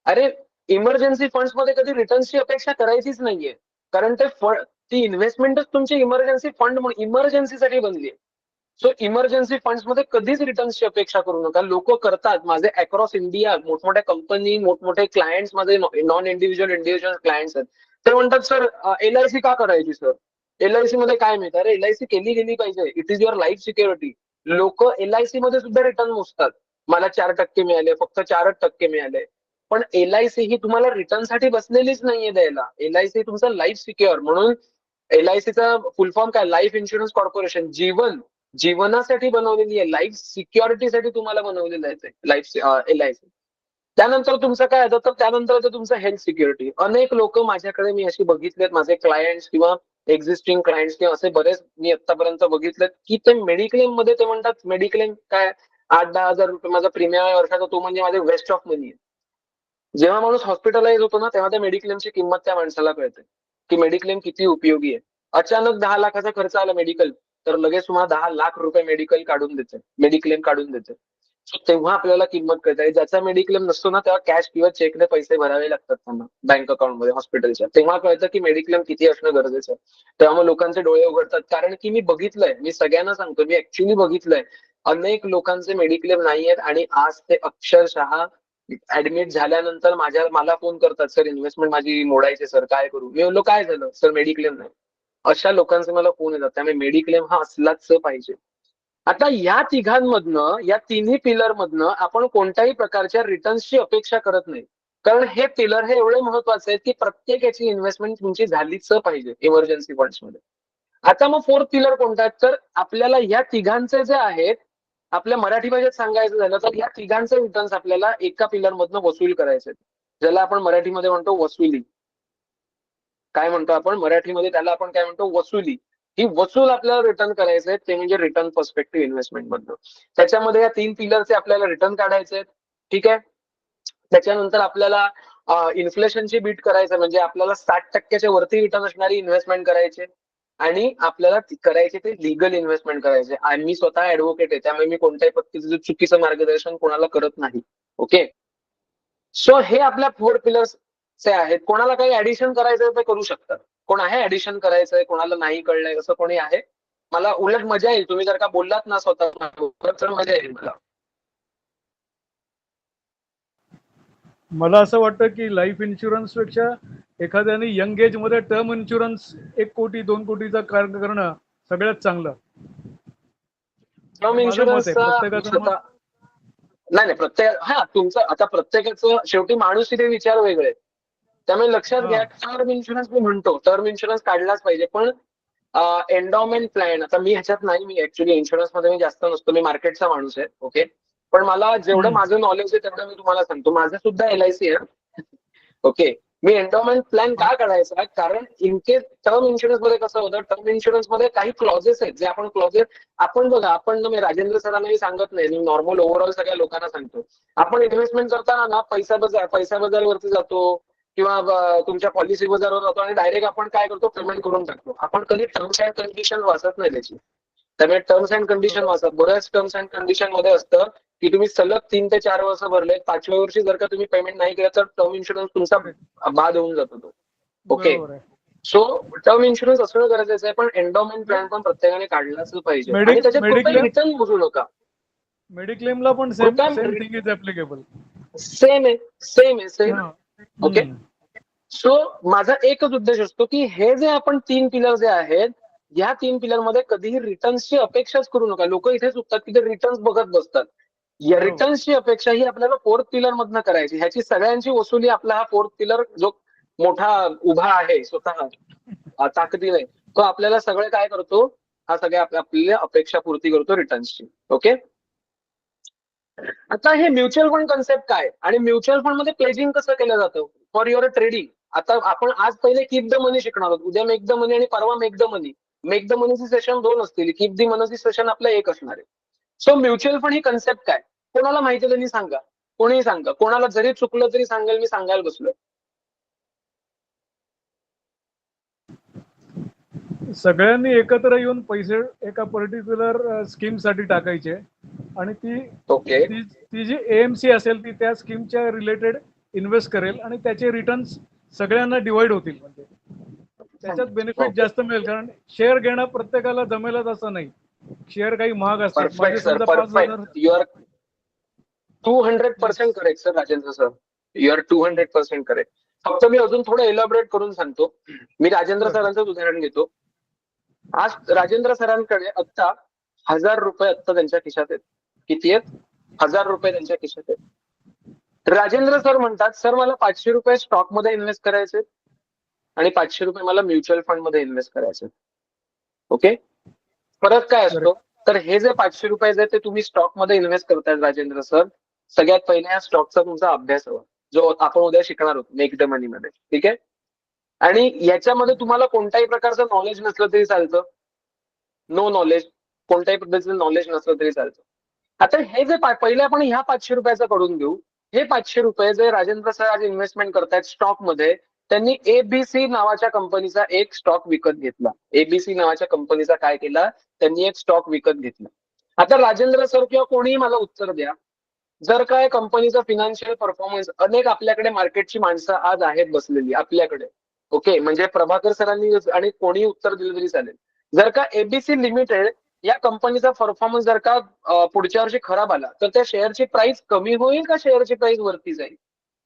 अरे, इमर्जन्सी फंड्स मध्ये कधी रिटर्न्सची अपेक्षा करायचीच नाहीये, कारण ती इन्व्हेस्टमेंटच तुमची इमर्जन्सी फंड म्हणून इमर्जन्सीसाठी बनली आहे. सो इमर्जन्सी फंड्स मध्ये कधीच रिटर्न्सची अपेक्षा करू नका. लोक करतात, माझे अक्रॉस इंडिया मोठमोठ्या कंपनी, मोठमोठे क्लायंट्स, माझे नॉन इंडिव्हिज्युअल क्लायंट्स आहेत. ते म्हणतात, सर LIC का करायची सर? LIC मध्ये काय मिळतं? अरे, LIC केली गेली पाहिजे. It is your life security. लोक LIC मध्ये सुद्धा रिटर्न मोजतात. मला 4% मिळाले, फक्त 4% मिळाले. पण LIC ही तुम्हाला रिटर्नसाठी बसलेलीच नाहीये द्यायला. LIC तुमचं लाईफ सिक्युअर, म्हणून LICचा फुल फॉर्म काय? Life insurance corporation. जीवनासाठी बनवलेली आहे, लाईफ सिक्युरिटीसाठी तुम्हाला बनवलेलं आहे लाईफ LIC. त्यानंतर तुमचं काय येतं? तर त्यानंतर येतं तुमचं हेल्थ सिक्युरिटी. अनेक लोक माझ्याकडे मी अशी बघितलेत, माझे क्लायंट्स किंवा एक्झिस्टिंग क्लायंट्स किंवा असे बरेच मी आतापर्यंत बघितलेत की ते मेडिक्लेम मध्ये, ते म्हणतात मेडिक्लेम काय, 8-10 हजार रुपये माझा प्रीमियम आहे वर्षाचा, तो म्हणजे माझे वेस्ट ऑफ मनी आहे. जेव्हा माणूस हॉस्पिटलाइज होतो ना, तेव्हा त्या मेडिक्लेमची किंमत त्या माणसाला कळते की मेडिक्लेम किती उपयोगी आहे. अचानक 10 लाखाचा खर्च आला मेडिकल, तर लगेच तुम्हाला 10 लाख रुपये मेडिक्लेम काढून देते. सो तेव्हा आपल्याला किंमत कळते. ज्याचा मेडिक्लेम नसतो ना, तेव्हा कॅश किंवा चेकने पैसे भरावे लागतात त्यांना बँक अकाउंटमध्ये हॉस्पिटलच्या. तेव्हा कळतं की मेडिक्लेम किती असणं गरजेचं आहे. तेव्हा मग लोकांचे डोळे उघडतात, कारण की मी बघितलंय, मी सगळ्यांना सांगतो, मी ऍक्च्युअली बघितलंय, अनेक लोकांचे मेडिक्लेम नाहीयेत आणि आज ते अक्षरशः ऍडमिट झाल्यानंतर मला फोन करतात, सर इन्व्हेस्टमेंट माझी मोडायची सर, काय करू? मी म्हणलो, काय झालं? सर मेडिक्लेम नाही. अशा लोकांचे मला फोन येतात. त्यामुळे मेडिक्लेम हा असलाच पाहिजे. आता या तिघांमधनं, या तिन्ही पिलर मधनं आपण कोणत्याही प्रकारच्या रिटर्न्सची अपेक्षा करत नाही, कारण हे पिलर हे एवढे महत्वाचे आहेत की प्रत्येकाची इन्व्हेस्टमेंट तुमची झालीच पाहिजे इमर्जन्सी फंड्स मध्ये. आता मग 4th पिलर कोणता आहे? तर आपल्याला या तिघांचे जे आहेत, आपल्या मराठी भाषेत सांगायचं झालं तर या तिघांचे रिटर्न्स आपल्याला एका पिलर मधनं वसूल करायचे, ज्याला आपण मराठीमध्ये म्हणतो वसुली. काय म्हणतो आपण मराठीमध्ये? त्याला आपण काय म्हणतो? वसुली. ही वसूल आपल्याला रिटर्न करायचे आहेत, ते म्हणजे रिटर्न पर्स्पेक्टिव्ह इन्व्हेस्टमेंट मधनं. त्याच्यामध्ये या 3 पिलरचे आपल्याला रिटर्न काढायचे आहेत. ठीक आहे. त्याच्यानंतर आपल्याला इन्फ्लेशनची बीट करायचं, म्हणजे आपल्याला 60% वरती रिटर्न असणारी इन्व्हेस्टमेंट करायचे, आणि आपल्याला करायचे ते लिगल इन्व्हेस्टमेंट करायचे. आणि मी स्वतः ऍडव्होकेट आहे, त्यामुळे मी कोणत्याही पद्धतीचं चुकीचं मार्गदर्शन कोणाला करत नाही. ओके. सो हे आपल्या 4 पिलर्सचे आहेत. कोणाला काही ऍडिशन करायचं ते करू शकतात. कोण आहे ऍडिशन करायचंय? कोणाला नाही कळलंय असं कोणी आहे? मला उलट मजा येईल, तुम्ही जर का बोललात ना स्वतः तर मजा येईल मला. मला असं वाटतं की लाईफ इन्शुरन्स पेक्षा एखाद्याने यंग एज मध्ये टर्म इन्शुरन्स 1 कोटी 2 कोटीचा करणं सगळ्यात चांगलं. टर्म माझं मत आहे. इन्शुरन्सचा प्रत्येकाचं मत. नाही प्रत्येक तुमचं आता प्रत्येकाचं शेवटी माणूस तिथे विचार वेगळे. त्यामुळे लक्षात घ्या, टर्म इन्शुरन्स मी म्हणतो टर्म इन्शुरन्स काढलाच पाहिजे, पण एन्डॉमेंट प्लॅन, आता मी ह्याच्यात नाही, मी ऍक्च्युली इन्शुरन्स मध्ये मी जास्त नसतो, मी मार्केटचा माणूस आहे. ओके, पण मला जेवढं माझं नॉलेज आहे तेवढं मी तुम्हाला सांगतो. माझं सुद्धा LIC आहे. ओके, मी एन्डॉमेंट प्लॅन का काढायचा, कारण इनकेस टर्म इन्शुरन्स मध्ये कसं होतं, टर्म इन्शुरन्स मध्ये काही क्लॉजेस आहेत जे आपण बघा, आपण मी राजेंद्र सरांनाही सांगत नाही, मी नॉर्मल ओव्हरऑल सगळ्या लोकांना सांगतो. आपण इन्व्हेस्टमेंट करताना ना पैसा बाजारवरती जातो किंवा तुमच्या पॉलिसी बाजारवर जातो आणि डायरेक्ट आपण काय करतो, पेमेंट करून टाकतो. आपण कधी टर्म्स अँड कंडिशन वाचत नाही त्याची. त्यामुळे टर्म्स अँड कंडिशन वाचत, बऱ्याच टर्म्स अँड कंडिशन मध्ये असतं की तुम्ही सलग 3 ते 4 वर्ष भरले, 5व्या वर्षी जर का तुम्ही पेमेंट नाही केलं तर टर्म इन्शुरन्स तुमचा बाद होऊन जातो तो. ओके, सो टर्म इन्शुरन्स असणं गरजेचं आहे, पण एन्डॉमेंट प्लॅन पण प्रत्येकाने काढलाच पाहिजे. आणि त्याच्यात कुठेही रिटर्न मोजू नका. मेडिक्लेमला पण same thing is applicable. Same. Okay, so माझा एकच उद्देश असतो की हे जे आपण 3 पिलर जे आहेत, या 3 पिलर मध्ये कधीही रिटर्न्सची अपेक्षाच करू नका. लोक इथे चुकतात की ते रिटर्न्स बघत बसतात. या रिटर्न्सची अपेक्षा ही आपल्याला 4th पिलर मधनं करायची. ह्याची सगळ्यांची वसुली आपला हा 4th पिलर जो मोठा उभा आहे स्वतः ताकदीने, तो आपल्याला सगळे काय करतो, हा सगळ्या आपल्या अपेक्षा पूर्ती करतो रिटर्न्सची. ओके, आता हे म्युच्युअल फंड कन्सेप्ट काय आणि म्युच्युअल फंड मध्ये प्लेजिंग कसं केलं जातं फॉर युअर ट्रेडिंग. आता आपण आज पहिले कीप द मनी शिकणार आहोत, उद्या मेक द मनी आणि परवा make the money. Make the मनीची सेशन 2 असतील, कीप द मनीची सेशन आपलं 1 असणार आहे. सो म्युच्युअल फंड ही कन्सेप्ट काय, कोणाला माहिती त्यांनी सांगा, कोणीही सांगा, कोणाला जरी चुकलं तरी सांगेल, मी सांगायला बसलोय. सगळ्यांनी एकत्र येऊन पैसे एका पर्टिक्युलर स्कीम साठी टाकायचे आणि ती जी AMC असेल ती त्या स्कीमच्या रिलेटेड इन्व्हेस्ट करेल आणि त्याचे रिटर्न्स सगळ्यांना डिवाइड होतील. म्हणजे त्याच्यात बेनिफिट जास्त मिळेल, कारण शेअर घेणं प्रत्येकाला जमेलच असं नाही. शेअर काही महाग असतात. Perfect sir, perfect. You are 200% correct sir, Rajendra sir. You are 200% correct. फक्त मी अजून थोडं एलॅबोरेट करून सांगतो. मी राजेंद्र सरांचं उदाहरण घेतो. आज राजेंद्र सरांकडे आता 1000 रुपये आता त्यांच्या खिशात आहेत. किती आहेत? 1000 रुपये त्यांच्या खिशात आहेत. राजेंद्र सर म्हणतात, सर मला 500 रुपये स्टॉक मध्ये इन्व्हेस्ट करायचे आणि 500 रुपये मला म्युच्युअल फंड मध्ये इन्व्हेस्ट करायचे. ओके, फरक काय असतो, तर हे जे 500 रुपये जे ते तुम्ही स्टॉक मध्ये इन्व्हेस्ट करतायत राजेंद्र सर, सगळ्यात पहिले या स्टॉकचा तुमचा अभ्यास हवा, जो आपण उद्या शिकणार आहोत मेक द मनी मध्ये. ठीक आहे, आणि याच्यामध्ये तुम्हाला कोणत्याही प्रकारचं नॉलेज नसलं तरी चालतं. नो नॉलेज, कोणत्याही पद्धतीचं नॉलेज नसलं तरी चालतं. आता हे जे पहिले आपण ह्या 500 रुपयाचं करून घेऊ. हे 500 रुपये जे राजेंद्र सर आज इन्व्हेस्टमेंट करतायत स्टॉक मध्ये, त्यांनी ABC नावाच्या कंपनीचा एक स्टॉक विकत घेतला. ABC नावाच्या कंपनीचा काय केला, त्यांनी एक स्टॉक विकत घेतला. आता राजेंद्र सर किंवा कोणीही मला उत्तर द्या, जर काय कंपनीचा फिनान्शियल परफॉर्मन्स, अनेक आपल्याकडे मार्केटची माणसं आज आहेत बसलेली आपल्याकडे. ओके, म्हणजे प्रभाकर सरांनी आणि कोणी उत्तर दिलं तरी चालेल. जर का ABC लिमिटेड या कंपनीचा परफॉर्मन्स जर का पुढच्या वर्षी खराब आला, तर त्या शेअरची प्राइस कमी होईल का शेअरची प्राइस वरती जाईल?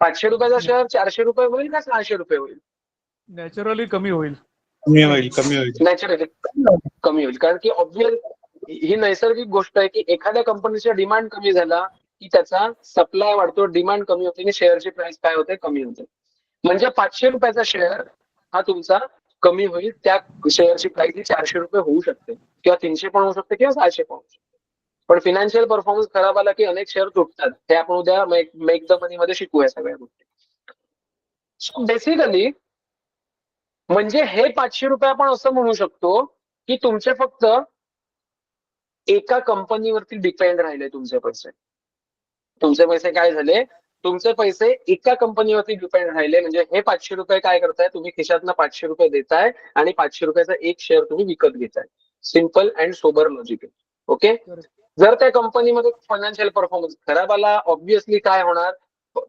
500 रुपयाचा शेअर 400 रुपये होईल का 600 रुपये होईल? नॅचरली कमी होईल. नॅचरली कमी होईल, कारण की ऑब्व्हियस ही नैसर्गिक गोष्ट आहे की एखाद्या कंपनीचा डिमांड कमी झाला की त्याचा सप्लाय वाढतो, डिमांड कमी होते आणि शेअरची प्राइस काय होते, कमी होते. म्हणजे 500 रुपयाचा शेअर हा तुमचा कमी होईल, त्या शेअरची प्राइस ही 400 रुपये होऊ शकते किंवा 300 पण होऊ शकते किंवा 600 पण होऊ शकते. पण फिनान्शियल परफॉर्मन्स खराब आला की अनेक शेअर तुटतात. ते आपण उद्या मेक द मनी मध्ये शिकूया सगळ्या गोष्टी. सो बेसिकली म्हणजे हे 500 रुपये आपण असं म्हणू शकतो की तुमचे फक्त एका कंपनीवरती डिपेंड राहिले तुमचे पैसे. तुमचे पैसे काय झाले, तुमचे पैसे एका कंपनीवरती डिपेंड राहिले. म्हणजे हे 500 रुपये काय करताय, तुम्ही खिशातनं 500 रुपये देताय आणि 500 रुपयाचा एक शेअर तुम्ही विकत घेताय. सिम्पल अँड सोबर लॉजिक आहे. ओके, जर त्या कंपनीमध्ये फायनान्शियल परफॉर्मन्स खराब आला, ऑब्व्हियसली काय होणार,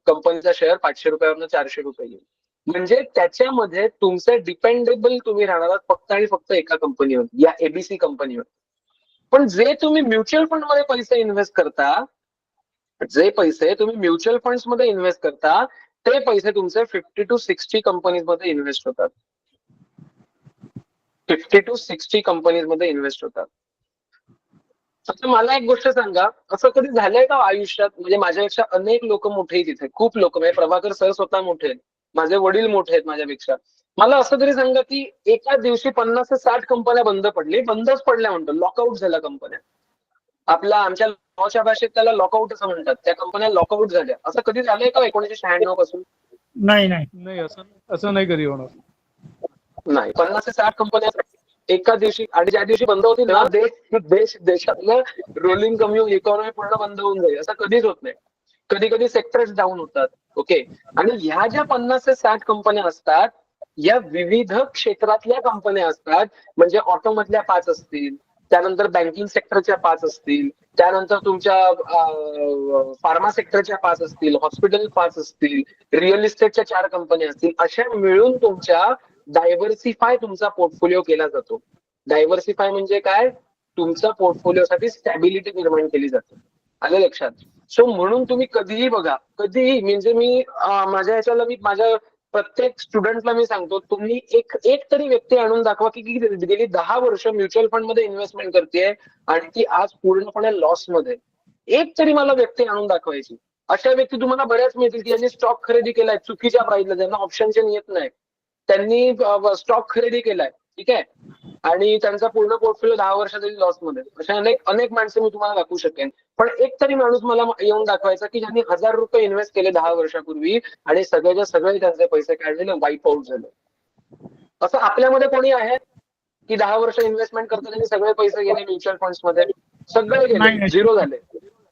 कंपनीचा शेअर 500 रुपयावरून 400 रुपये येईल. म्हणजे त्याच्यामध्ये तुमचे डिपेंडेबल तुम्ही राहणार आहात फक्त आणि फक्त एका कंपनीवर, या ABC कंपनीवर. पण जे तुम्ही म्युच्युअल फंड मध्ये पैसे इन्व्हेस्ट करता, जे पैसे तुम्ही म्युच्युअल फंड्स मध्ये इन्व्हेस्ट करता ते पैसे तुमचे 50 to 60 कंपनीज मध्ये इन्व्हेस्ट होतात. 50 to 60 कंपनीज मध्ये इन्व्हेस्ट होतात. आता मला एक गोष्ट सांगा, असं कधी झालंय का आयुष्यात, म्हणजे माझ्यापेक्षा अनेक लोक मोठे आहेत तिथे, खूप लोक, म्हणजे प्रभाकर सर स्वतः मोठे आहेत, माझे वडील मोठे आहेत माझ्यापेक्षा. मला असं तरी सांगा की एका दिवशी 50 ते 60 कंपन्या बंद बंदच पडल्या म्हणतो, लॉकआउट झाल्या कंपन्या. आमच्या लॉच्या भाषेत त्याला लॉकआउट असं म्हणतात, त्या कंपन्या लॉकआउट झाल्या. असं कधी झालंय का 1996 पासून? नाही, असं नाही कधी होणार. नाही, 50 ते 60 कंपन्या एका दिवशी, आणि ज्या दिवशी बंद होती ना, देशातलं रोलिंग इकॉनॉमी पूर्ण बंद होऊन जाईल, असं कधीच होत नाही. कधी कधी सेक्टर्स डाऊन होतात. ओके. आणि ह्या ज्या 50 ते 60 कंपन्या असतात, या विविध क्षेत्रातल्या कंपन्या असतात. म्हणजे ऑटोमधल्या 5 असतील, त्यानंतर बँकिंग सेक्टरच्या 5 असतील, त्यानंतर तुमच्या फार्मा सेक्टरच्या 5 असतील, हॉस्पिटल 5 असतील, रिअल इस्टेटच्या 4 कंपन्या असतील. अशा मिळून तुमच्या डायव्हर्सिफाय तुमचा पोर्टफोलिओ केला जातो. डायव्हर्सिफाय म्हणजे काय? तुमच्या पोर्टफोलिओसाठी स्टॅबिलिटी निर्माण केली जाते. आलं लक्षात? सो म्हणून तुम्ही कधीही बघा, कधीही, म्हणजे मी माझ्या प्रत्येक स्टुडंटला मी सांगतो, तुम्ही एक तरी व्यक्ती आणून दाखवा की गेली 10 वर्ष म्युच्युअल फंड मध्ये इन्व्हेस्टमेंट करते आणि ती आज पूर्णपणे लॉस मध्ये. एक तरी मला व्यक्ती आणून दाखवायची. अशा व्यक्ती तुम्हाला बऱ्याच मिळतील की ज्यांनी स्टॉक खरेदी केलाय चुकीच्या प्राइसला, ज्यांना ऑप्शन चेन येत नाही, त्यांनी स्टॉक खरेदी केलाय, ठीक आहे, आणि त्यांचा पूर्ण पोर्टफोलिओ 10 वर्षातरी लॉस मध्ये. अशा अनेक माणसं मी तुम्हाला दाखवू शकेन. पण एक तरी माणूस मला येऊन दाखवायचा की ज्यांनी 1000 रुपये इन्व्हेस्ट केले 10 वर्षापूर्वी आणि सगळ्याच्या सगळे त्यांचे पैसे काय झाले? वाईप आउट झाले. असं आपल्यामध्ये कोणी आहे की 10 वर्ष इन्व्हेस्टमेंट करताना त्यांनी सगळे पैसे गेले म्युच्युअल फंड्स मध्ये? सगळे गेले, झिरो झाले.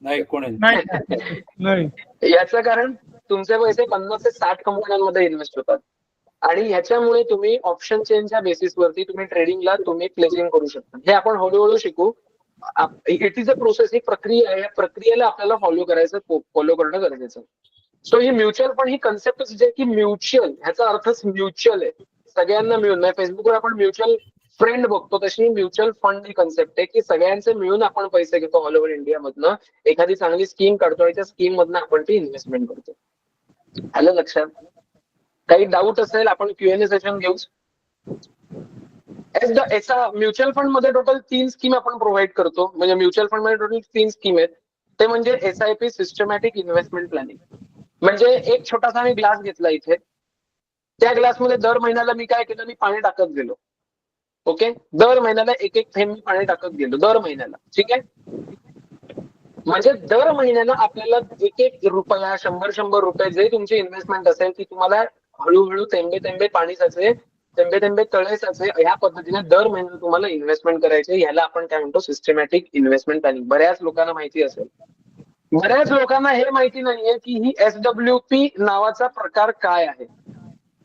नाही, कोणी नाही. याचं कारण तुमचे पैसे 50 ते 60 कंपन्यांमध्ये इन्व्हेस्ट होतात. आणि ह्याच्यामुळे तुम्ही ऑप्शन चेनच्या बेसिसवरती तुम्ही ट्रेडिंगला तुम्ही प्लेसिंग करू शकता. हे आपण हळूहळू शिकू. इट इज अ प्रोसेस, ही प्रक्रिया आहे. या प्रक्रियेला आपल्याला फॉलो करणं गरजेचं. सो ही म्युच्युअल फंड ही कन्सेप्टच जे की म्युच्युअल, ह्याचा अर्थच म्युच्युअल आहे, सगळ्यांना मिळून. फेसबुकवर आपण म्युच्युअल फ्रेंड बघतो, तशी म्युच्युअल फंड ही कन्सेप्ट आहे की सगळ्यांचे मिळून आपण पैसे घेतो ऑल ओव्हर इंडिया मधनं, एखादी चांगली स्कीम काढतो आणि त्या स्कीम मधनं आपण ती इन्व्हेस्टमेंट करतो. आलं लक्षात? काही डाऊट असेल आपण Q&A सेशन घेऊ. म्युच्युअल फंड मध्ये टोटल 3 स्कीम आपण प्रोव्हाइड करतो. म्हणजे म्युच्युअल फंड मध्ये टोटल 3 स्कीम आहेत. ते म्हणजे SIP, सिस्टमॅटिक इन्व्हेस्टमेंट प्लॅनिंग. म्हणजे एक छोटासा मी ग्लास घेतला इथे, त्या ग्लासमध्ये दर महिन्याला मी काय केलं? मी पाणी टाकत गेलो. ओके. दर महिन्याला एक थेंब मी पाणी टाकत गेलो दर महिन्याला, ठीक आहे. म्हणजे दर महिन्याला आपल्याला एक रुपया, 100 रुपये जे तुमची इन्व्हेस्टमेंट असेल ती तुम्हाला हळूहळू थेंबे पाणी साचे, थेंबे तळे साचे, ह्या पद्धतीने दर महिन्याला तुम्हाला इन्व्हेस्टमेंट करायचे. ह्याला आपण काय म्हणतो? Systematic investment planning. बऱ्याच लोकांना माहिती असेल. बऱ्याच लोकांना हे माहिती नाहीये की ही SWP नावाचा प्रकार काय आहे.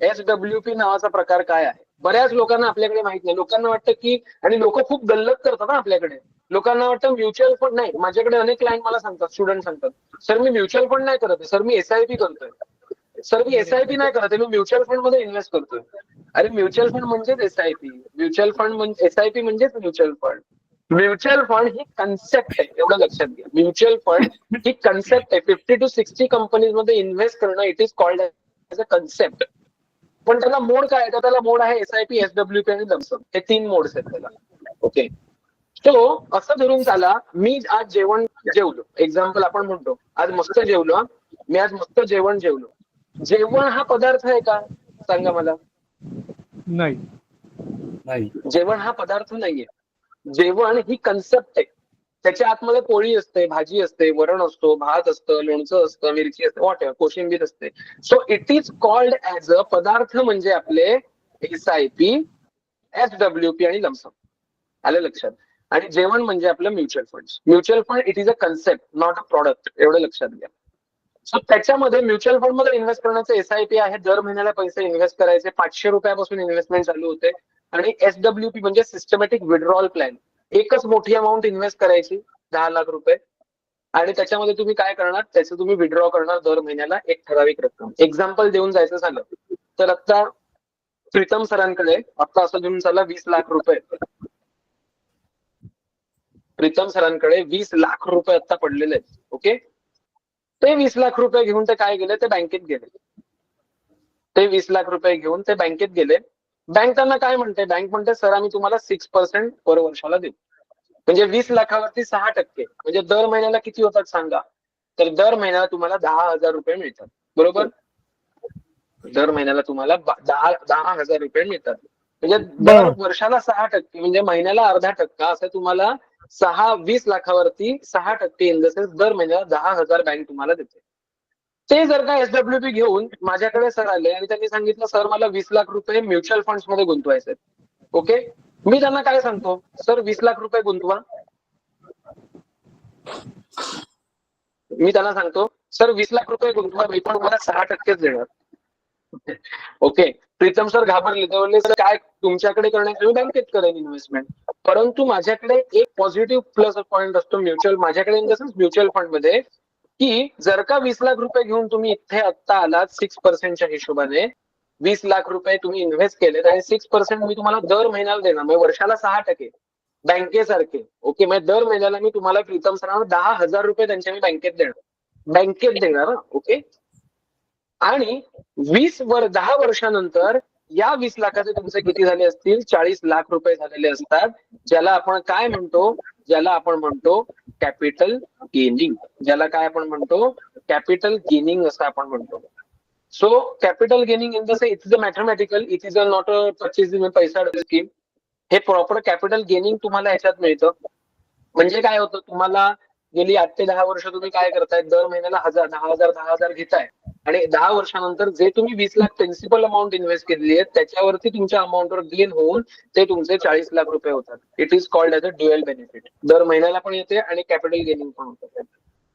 SWP नावाचा प्रकार काय आहे बऱ्याच लोकांना आपल्याकडे माहित नाही. लोकांना वाटतं की, आणि लोक खूप गल्लत करतात ना आपल्याकडे, लोकांना वाटतं म्युच्युअल फंड नाही. माझ्याकडे अनेक क्लायंट मला सांगतात, स्टुडंट सांगतात, सर मी म्युच्युअल फंड नाही करत, सर मी SIP करतोय. सर मी SIP नाही करत, मी म्युच्युअल फंड मध्ये इन्व्हेस्ट करतोय. अरे म्युच्युअल फंड म्हणजेच SIP, म्युच्युअल फंड म्हणजे SIP म्हणजेच म्युच्युअल फंड. म्युच्युअल फंड ही कन्सेप्ट आहे, एवढं लक्षात घ्या. म्युच्युअल फंड ही कन्सेप्ट आहे. 50 to 60 कंपनीज मध्ये इन्व्हेस्ट करणं, it is called as a concept. पण त्याला मोड काय आहे? त्याला मोड आहे SIP, SWP आणि लमसम. हे 3 मोड्स आहेत त्याला. ओके. सो असं धरून चाला, मी आज जेवलो, एक्झाम्पल आपण म्हणतो, आज मस्त जेवलो. मी आज मस्त जेवण जेवलो. जेवण हा पदार्थ आहे का? सांगा मला. नाही. जेवण हा पदार्थ नाहीये. जेवण ही कन्सेप्ट आहे. त्याच्या आतमध्ये पोळी असते, भाजी असते, वरण असतो, भात असतं, लोणचं असतं, मिरची असते, वॉट एव्हर, कोशिंबीर असते. So it is called as a पदार्थ म्हणजे आपले SIP, SWP आणि लमसम. आलं लक्षात? आणि जेवण म्हणजे आपलं mutual fund. Mutual fund it is a concept, not a product, एवढं लक्षात घ्या. सो त्याच्यामध्ये म्युच्युअल फंड मध्ये इन्व्हेस्ट करण्याचे SIP आहे, दर महिन्याला पैसे इन्व्हेस्ट करायचे. 500 रुपयापासून इन्व्हेस्टमेंट चालू होते. आणि SWP म्हणजे सिस्टमॅटिक विड्रॉल प्लॅन. एकच मोठी अमाऊंट इन्व्हेस्ट करायची, 10 लाख रुपये, आणि त्याच्यामध्ये तुम्ही काय करणार? त्याचं तुम्ही विड्रॉ करणार दर महिन्याला एक ठराविक रक्कम. एक्झाम्पल देऊन जायचं झालं तर आता प्रीतम सरांकडे आता असं घेऊन चालला 20 लाख रुपये. प्रीतम सरांकडे 20 लाख रुपये आता पडलेले आहेत. ओके. ते 20 लाख रुपये घेऊन ते काय गेले, ते बँकेत गेले. ते 20 लाख रुपये घेऊन ते बँकेत गेले. बँक त्यांना काय म्हणते, बँक म्हणते सर आम्ही तुम्हाला 6% पर वर्षाला देऊ. म्हणजे 20 लाखावरती 6%, म्हणजे दर महिन्याला किती होतात सांगा? तर दर महिन्याला तुम्हाला 10,000 रुपये मिळतात, बरोबर? दर महिन्याला तुम्हाला 10,000 रुपये मिळतात. म्हणजे दर वर्षाला 6%, म्हणजे महिन्याला अर्धा टक्का, असं तुम्हाला 20 लाखावरती 6% इन द सेन्स दर महिन्याला 10,000 बँक तुम्हाला देते. ते जर का SWP घेऊन माझ्याकडे सर आले आणि त्यांनी सांगितलं सर मला 20 लाख रुपये म्युच्युअल फंड्स मध्ये गुंतवायचे, ओके, मी त्यांना काय सांगतो, सर 20 लाख रुपये गुंतवा. मी त्यांना सांगतो सर 20 लाख रुपये गुंतवा, मी पण तुम्हाला 6%च देणार. ओके, प्रीतम सर घाबरले, ते बोलले सर काय तुमच्याकडे करण्यासाठी मी बँकेत करेन इन्व्हेस्टमेंट. परंतु माझ्याकडे एक पॉझिटिव्ह प्लस पॉईंट असतो म्युच्युअल, माझ्याकडे in the sense mutual fund मध्ये, की जर का 20 लाख रुपये घेऊन तुम्ही इथे आत्ता आलात 6%च्या हिशोबाने, 20 लाख रुपये तुम्ही इन्व्हेस्ट केलेत आणि 6% मी तुम्हाला दर महिन्याला देणार, म्हणजे वर्षाला 6%, बँकेसारखे. ओके, म्हणजे दर महिन्याला मी तुम्हाला प्रीतम सरांना 10,000 रुपये त्यांच्या मी बँकेत देणार. ओके, आणि 10 वर्षानंतर या 20 लाखाचे तुमचे किती झाले असतील, 40 लाख रुपये झालेले असतात, ज्याला आपण काय म्हणतो, ज्याला आपण म्हणतो कॅपिटल गेनिंग. ज्याला काय आपण म्हणतो, कॅपिटल गेनिंग असं आपण म्हणतो. So capital gaining in the say it is a mathematical, it is a not a purchasing पैसा स्कीम. हे प्रॉपर कॅपिटल गेनिंग तुम्हाला ह्याच्यात मिळतं. म्हणजे काय होतं, तुम्हाला गेली 8 ते 10 वर्ष तुम्ही काय करताय, दर महिन्याला 10,000 घेताय, आणि 10 वर्षानंतर जे तुम्ही 20 लाख प्रिन्सिपल अमाऊंट इन्व्हेस्ट केलेली आहे त्याच्यावरती तुमच्या अमाऊंटवर गेन होऊन ते तुमचे 40 लाख रुपये होतात. It is called as a dual benefit. दर महिन्याला पण येते आणि कॅपिटल गेनिंग पण होतं.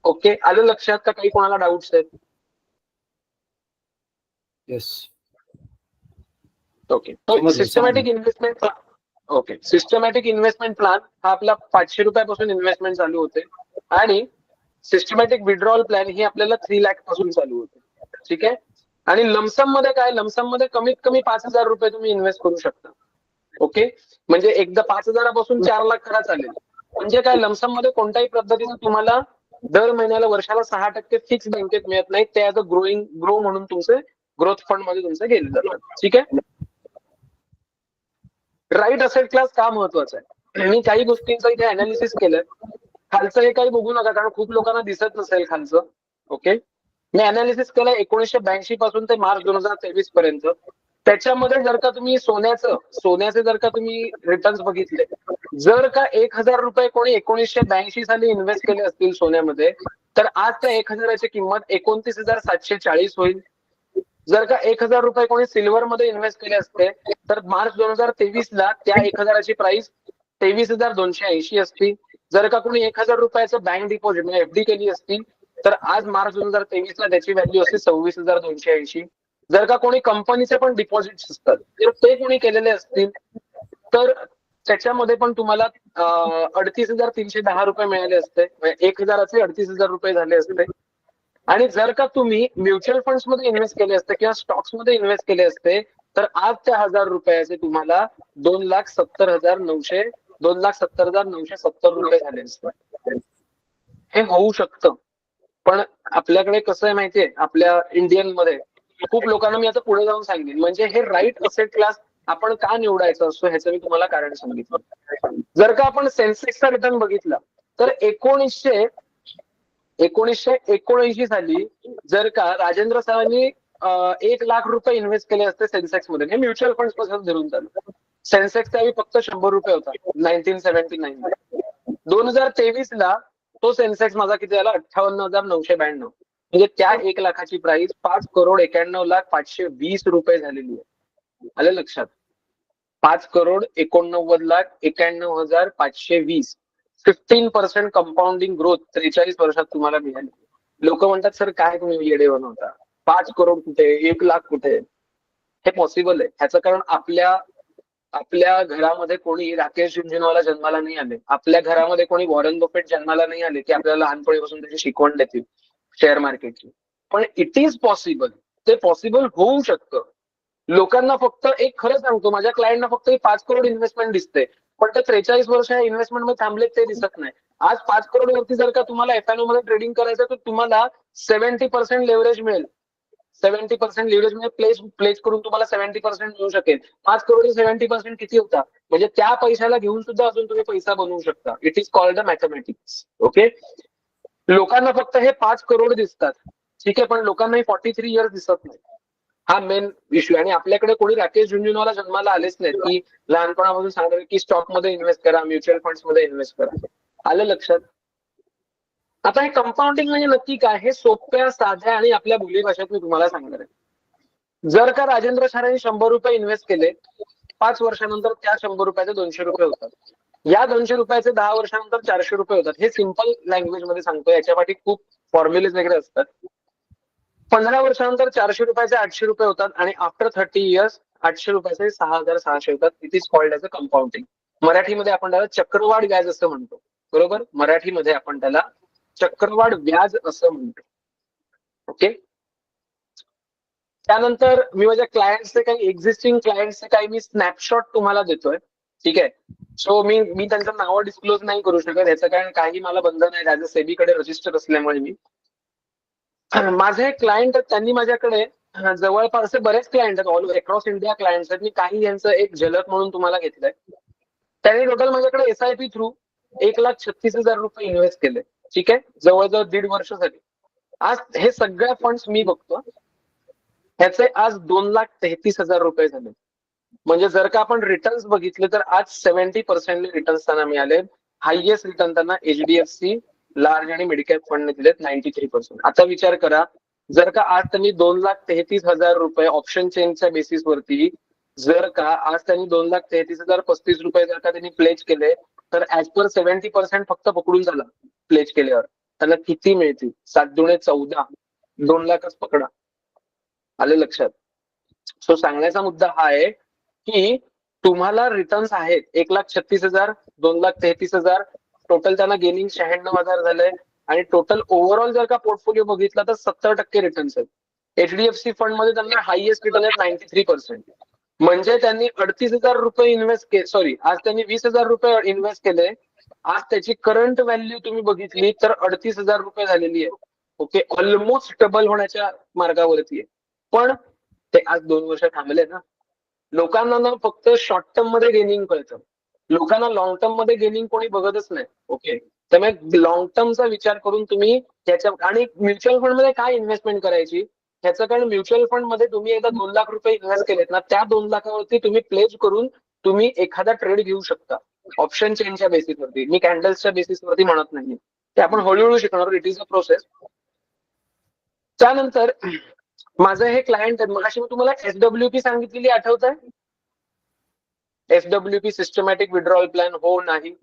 ओके, आलं लक्षात का? काही कोणाला डाऊट्स आहेत? Yes. Okay, systematic investment plan. Okay, systematic investment plan हा आपला 500 रुपयापासून इन्व्हेस्टमेंट चालू होते, आणि सिस्टमॅटिक विड्रॉल प्लॅन ही आपल्याला 3 लाख पासून चालू होते. ठीक आहे, आणि लमसम मध्ये काय, लमसम मध्ये कमीत कमी 5,000 रुपये तुम्ही इन्व्हेस्ट करू शकता. ओके, म्हणजे एकदा 5,000 पासून 4 लाख करा चालेल. म्हणजे काय, लमसम मध्ये कोणत्याही पद्धतीचं तुम्हाला दर महिन्याला वर्षाला 6% फिक्स बँकेत मिळत नाही, ते ऍज अ ग्रो म्हणून तुमचे ग्रोथ फंड मध्ये तुमचे गेले जातात. ठीक आहे, राईट असेट क्लास का महत्वाचा आहे, मी काही गोष्टींचं इथे अनालिसिस केलं. खालचं हे काही बघू नका, कारण खूप लोकांना दिसत नसेल खालचं. ओके, मी अनालिसिस केलं 1982 पासून ते मार्च 2023 पर्यंत. त्याच्यामध्ये जर का तुम्ही सोन्याचे जर का तुम्ही रिटर्न्स बघितले, जर का 1,000 रुपये कोणी 1982 साली इन्व्हेस्ट केले असतील सोन्यामध्ये, तर आज त्या 1,000ची किंमत 29,740 होईल. जर का 1,000 रुपये कोणी सिल्वर मध्ये इन्व्हेस्ट केले असते, तर मार्च 2023 ला त्या 1,000ची प्राइस 23,280 असती. जर का कोणी 1,000 रुपयाचं बँक डिपॉझिट म्हणजे FD केली असती, तर आज मार्च 2023 ला त्याची व्हॅल्यू असते 26,280. जर का कोणी कंपनीचे पण डिपॉझिट असतात, तर ते कोणी केलेले असतील, तर त्याच्यामध्ये पण तुम्हाला 38,310 रुपये मिळाले असते. 1,000चे 38,000 रुपये झाले असते. आणि जर का तुम्ही म्युच्युअल फंड्स मध्ये इन्व्हेस्ट केले असते किंवा स्टॉक्स मध्ये इन्व्हेस्ट केले असते, तर आज त्या 1,000 रुपयाचे तुम्हाला 2,70,970 रुपये झाले असते. हे होऊ शकतं, पण आपल्याकडे कसं आहे माहितीये, आपल्या इंडियन मध्ये खूप लोकांना मी आता पुढे जाऊन सांगेन, म्हणजे हे राईट असेट क्लास आपण का निवडायचं असतो ह्याचं मी तुम्हाला कारण सांगितलं. जर का आपण सेन्सेक्सचा रिटर्न बघितला, तर 1979 साली जर का राजेंद्र सरांनी 1 लाख रुपये इन्व्हेस्ट केले असते सेन्सेक्स मध्ये, हे म्युच्युअल फंड पासून धरून चालू. सेन्सेक्स त्यावेळी फक्त 100 रुपये होता 1979 मध्ये. 2023 ला तो सेन्सेक्स माझा किती झाला, 58,992. म्हणजे त्या 1 लाखाची प्राइस 5,91,520 रुपये झालेली आहे. आलं लक्षात? 5,89,91,520. 15% कंपाऊंडिंग ग्रोथ 43 वर्षात तुम्हाला मिळाली. लोक म्हणतात सर काय तुम्ही येडे बनवता, 5 करोड कुठे, 1 लाख कुठे? हे पॉसिबल आहे. ह्याचं कारण आपल्या घरामध्ये कोणी राकेश झुंझुनवाला जन्माला नाही आले, आपल्या घरामध्ये कोणी वॉरन बफेट जन्माला नाही आले की आपल्याला लहानपणीपासून त्याची शिकवण देतील शेअर मार्केटची. पण इट इज पॉसिबल, ते पॉसिबल होऊ शकतं. लोकांना फक्त एक खरं सांगतो, माझ्या क्लायंटना फक्त 5 करोड इन्व्हेस्टमेंट दिसते, पण ते 43 वर्ष या इन्व्हेस्टमेंट मध्ये थांबलेत ते दिसत नाही. आज 5 करोड वरती जर का तुम्हाला FNO मध्ये ट्रेडिंग करायचं, तर तुम्हाला 70% लेव्हरेज मिळेल. 70% लिव्हरेज म्हणजे प्लेस करून तुम्हाला 70% मिळू शकेल. 5 करोड 70% किती होता? म्हणजे त्या पैशाला घेऊन सुद्धा अजून तुम्ही पैसा बनवू शकता. It is called the mathematics. Okay. लोकांना फक्त हे 5 करोड दिसतात, ठीक आहे, पण लोकांना 43 इयर्स दिसत नाही. हा मेन इश्यू. आणि आपल्याकडे कोणी राकेश झुंझुनवाला जन्माला आलेच नाहीत की लहानपणापासून सांगतात की स्टॉक मध्ये इन्व्हेस्ट करा, म्युच्युअल फंड्स मध्ये इन्व्हेस्ट करा. आलं लक्षात? आता हे कंपाऊंडिंग म्हणजे नक्की काय, हे सोप्या, साध्या आणि आपल्या बोलीभाषेत मी तुम्हाला सांगणार आहे. जर का राजेंद्र सरांनी 100 रुपये इन्व्हेस्ट केले, 5 वर्षानंतर त्या 100 रुपयाचे 200 रुपये होतात. या 200 रुपयाचे 10 वर्षानंतर 400 रुपये होतात. हे सिंपल लँग्वेज मध्ये सांगतो, याच्या पाठी खूप फॉर्म्युलेज वगैरे असतात. 15 वर्षानंतर 400 रुपयाचे 800 रुपये होतात आणि आफ्टर 30 इयर्स 800 रुपयाचे 6600 होतात. It is called as a compounding. मराठीमध्ये आपण त्याला चक्रवाढ व्याज असं म्हणतो. बरोबर? मराठीमध्ये आपण त्याला चक्रवाढ व्याज असं म्हणतो. ओके. त्यानंतर मी माझ्या क्लायंटचे काही एक्झिस्टिंग क्लायंटचे काही मी स्नॅपशॉट तुम्हाला देतोय. ठीक आहे. सो मी त्यांचं नाव डिस्क्लोज नाही करू शकत, याचं कारण काही मला बंधन नाही. ऍज अ सेबीकडे रजिस्टर असल्यामुळे मी माझे एक क्लायंट आहेत, त्यांनी माझ्याकडे जवळपास असे बरेच क्लायंट आहेत, ऑल अक्रॉस इंडिया क्लायंट्स आहेत. मी काही यांचं एक झलक म्हणून तुम्हाला घेतलंय. त्यांनी टोटल माझ्याकडे SIP थ्रू 1,36,000 रुपये इन्व्हेस्ट केले. ठीक आहे. जवळजवळ 1.5 वर्ष झाली. आज हे सगळ्या फंड्स मी बघतो, ह्याचे आज 2,33,000 रुपये झाले. म्हणजे जर का आपण रिटर्न्स बघितले तर आज 70% रिटर्न्स त्यांना मिळाले. हायएस्ट रिटर्न त्यांना HDFC लार्ज आणि मिडकॅप फंडने दिलेत 93%. आता विचार करा, जर का आज त्यांनी 2,33,000 रुपये ऑप्शन चेनच्या बेसिसवरती, जर का आज त्यांनी 2,33,035 रुपये जर का त्यांनी प्लेज केले, तर ऍज पर 70% फक्त पकडून झाला प्लेज केल्यावर त्यांना किती मिळतील? 7 दुणे 14, 2 लाखच पकडा. आले लक्षात? सो सांगण्याचा मुद्दा हा आहे की तुम्हाला रिटर्न्स आहेत 1,36,000, 2,33,000, टोटल त्यांना गेनिंग 96,000 झालंय. आणि टोटल ओव्हरऑल जर का पोर्टफोलिओ बघितला तर 70% रिटर्न्स आहेत. HDFC फंड मध्ये त्यांना हायएस्ट रिटर्न आहेत 93%. म्हणजे त्यांनी 38,000 रुपये इन्व्हेस्ट केले, सॉरी, आज त्यांनी 20,000 रुपये इन्व्हेस्ट केले. आज त्याची करंट व्हॅल्यू तुम्ही बघितली तर 38,000 रुपये झालेली आहे. ओके. ऑलमोस्ट डबल होण्याच्या मार्गावरती आहे. पण ते आज 2 वर्ष थांबले ना. लोकांना ना फक्त शॉर्ट टर्म मध्ये गेनिंग कळतं, लोकांना लॉंग टर्म मध्ये गेनिंग कोणी बघतच नाही. ओके. त्यामुळे लॉंग टर्मचा विचार करून तुम्ही त्याच्या, आणि म्युच्युअल फंड मध्ये काय इन्व्हेस्टमेंट करायची ह्याचं कारण, म्युच्युअल फंड मध्ये तुम्ही एकदा 2 लाख रुपये इन्व्हेस्ट केलेत ना, त्या 2 लाखावरती तुम्ही प्लेज करून तुम्ही एखादा ट्रेड घेऊ शकता ऑप्शन चेनच्या बेसिसवरती. मी कॅन्डल्सच्या बेसिसवरती म्हणत नाही, ते आपण हळूहळू शिकणार. It is a process. त्यानंतर माझं हे क्लायंट आहे, मगाशी मी तुम्हाला SWP सांगितलेली आठवत आहे? SWP सिस्टमॅटिक विड्रॉल प्लॅन, हो नाही?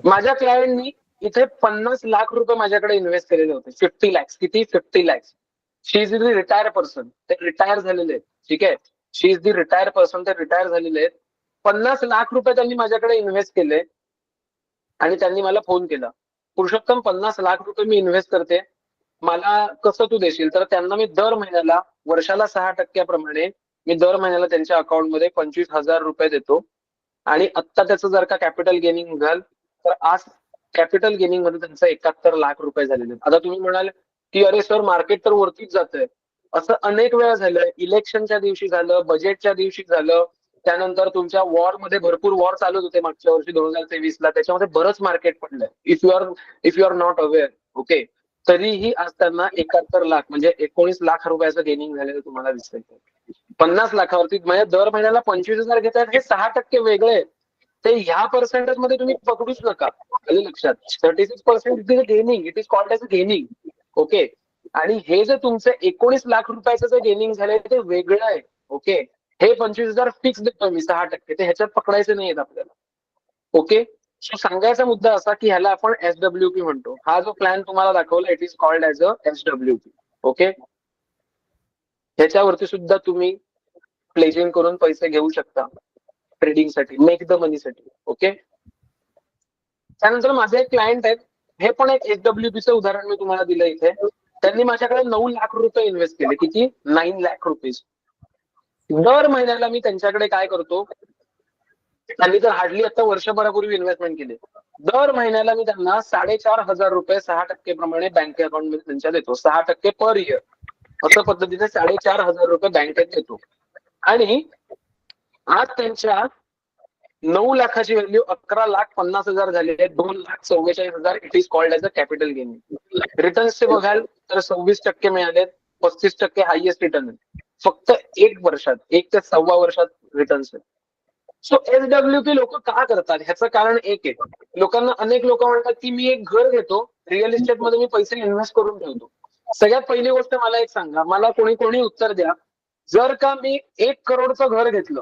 माझ्या क्लायंटनी इथे 50 लाख रुपये माझ्याकडे इन्व्हेस्ट केलेले होते. 50 lakhs. किती? 50 lakhs. She is the retire person. ते रिटायर झालेले आहेत. ठीक आहे. शी इज द रिटायर पर्सन. ते रिटायर झालेले आहेत. 50 लाख रुपये त्यांनी माझ्याकडे इन्व्हेस्ट केले आणि त्यांनी मला फोन केला, पुरुषोत्तम 50 लाख रुपये मी इन्व्हेस्ट करते, मला कसं तू देशील? तर त्यांना मी दर महिन्याला, वर्षाला 6% प्रमाणे मी दर महिन्याला त्यांच्या अकाउंटमध्ये 25,000 रुपये देतो. आणि आत्ता त्याचं जर का कॅपिटल गेनिंग झालं तर आज कॅपिटल गेनिंग मध्ये त्यांचं 71 लाख रुपये झालेले. आता तुम्ही म्हणाल की अरे सर मार्केट तर वरतीच जातंय. असं अनेक वेळा झालंय. इलेक्शनच्या दिवशी झालं, बजेटच्या दिवशी झालं, त्यानंतर तुमच्या वॉर मध्ये भरपूर वॉर चालू होते मागच्या वर्षी 2023ला, त्याच्यामध्ये बरंच मार्केट पडलंय. If you are not aware. Okay. तरीही आज त्यांना 71 लाख म्हणजे 19 लाख रुपयाचं गेनिंग झालेलं तुम्हाला दिसतंय. 50 लाखावरती म्हणजे दर महिन्याला 25,000 घेतात. हे 6% वेगळे, ते ह्या पर्सेंटेज मध्ये तुम्ही पकडूच नका. आलं लक्षात? 36% it is gaining. It is called edge gaining. Okay. आणि हे जे तुमचे 19 लाख रुपयाचं जे गेनिंग झालंय ते वेगळं आहे. ओके. हे 25,000 फिक्स देतोय मी 6%, ते ह्याच्यात पकडायचे नाहीयेत आपल्याला. ओके. सो सांगायचा मुद्दा असा की ह्याला आपण SWP म्हणतो. हा जो प्लॅन तुम्हाला दाखवला it is called as a SWP. Okay. ह्याच्यावरती सुद्धा तुम्ही प्लेजिंग करून पैसे घेऊ शकता ट्रेडिंगसाठी, मेक द मनीसाठी. ओके. त्यानंतर माझे एक क्लायंट आहेत, हे पण एक SWPचं उदाहरण मी तुम्हाला दिलं इथे. त्यांनी माझ्याकडे 9 लाख रुपये इन्व्हेस्ट केले. किती? 9 लाख रुपीज. दर महिन्याला मी त्यांच्याकडे काय करतो, त्यांनी तर हार्डली आता वर्षभरापूर्वी इन्व्हेस्टमेंट केली, दर महिन्याला मी त्यांना 4,500 रुपये 6% प्रमाणे बँक अकाउंट मध्ये त्यांच्या देतो. 6% पर इयर असं पद्धतीने 4,500 रुपये बँकेत देतो. आणि आज त्यांच्या 9 लाखाची व्हॅल्यू 11,50,000 झाली आहे. 2,44,000 it is called as a capital gain. रिटर्न्सचे बघाल तर 26% मिळालेत. 35% हायएस्ट रिटर्न आहे फक्त 1 वर्षात, 1 ते 1.25 वर्षात रिटर्न्स आहेत. सो SWP लोक का करतात ह्याचं कारण एक आहे. अनेक लोक म्हणतात की मी एक घर घेतो, रिअल इस्टेट मध्ये मी पैसे इन्व्हेस्ट करून ठेवतो. सगळ्यात पहिली गोष्ट मला एक सांगा, मला कोणी उत्तर द्या. जर का मी 1 करोडचं घर घेतलं,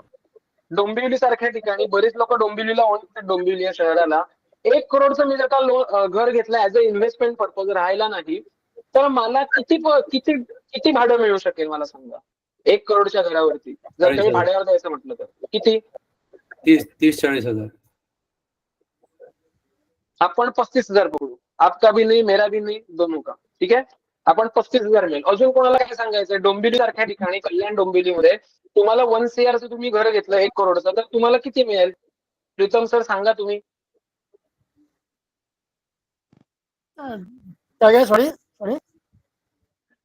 डोंबिवली सारख्या ठिकाणी बरीच लोक डोंबिवलीला ओळखतात, डोंबिवली या शहराला 1 करोडचं मी जर का घर घेतलं ऍज अ इन्व्हेस्टमेंट पर्पज राहायला नाही, तर मला किती भाडं मिळू शकेल मला सांगा. 1 करोडच्या घरावरती जर तुम्ही भाड्यावर द्यायचं म्हटलं तर किती? 30-40 हजार. आपण 35,000 पकडू. आपका भी नाही, मेरा भी नाही, दोनों का. ठीक आहे, आपण 35,000 मिळेल. अजून कोणाला काय सांगायचं? डोंबिवली सारख्या ठिकाणी, कल्याण डोंबिवलीमध्ये तुम्हाला 1 CR चं तुम्ही घर घेतलं 1 करोडचं, तर तुम्हाला किती मिळेल? प्रीतम सर सांगा तुम्ही. सॉरी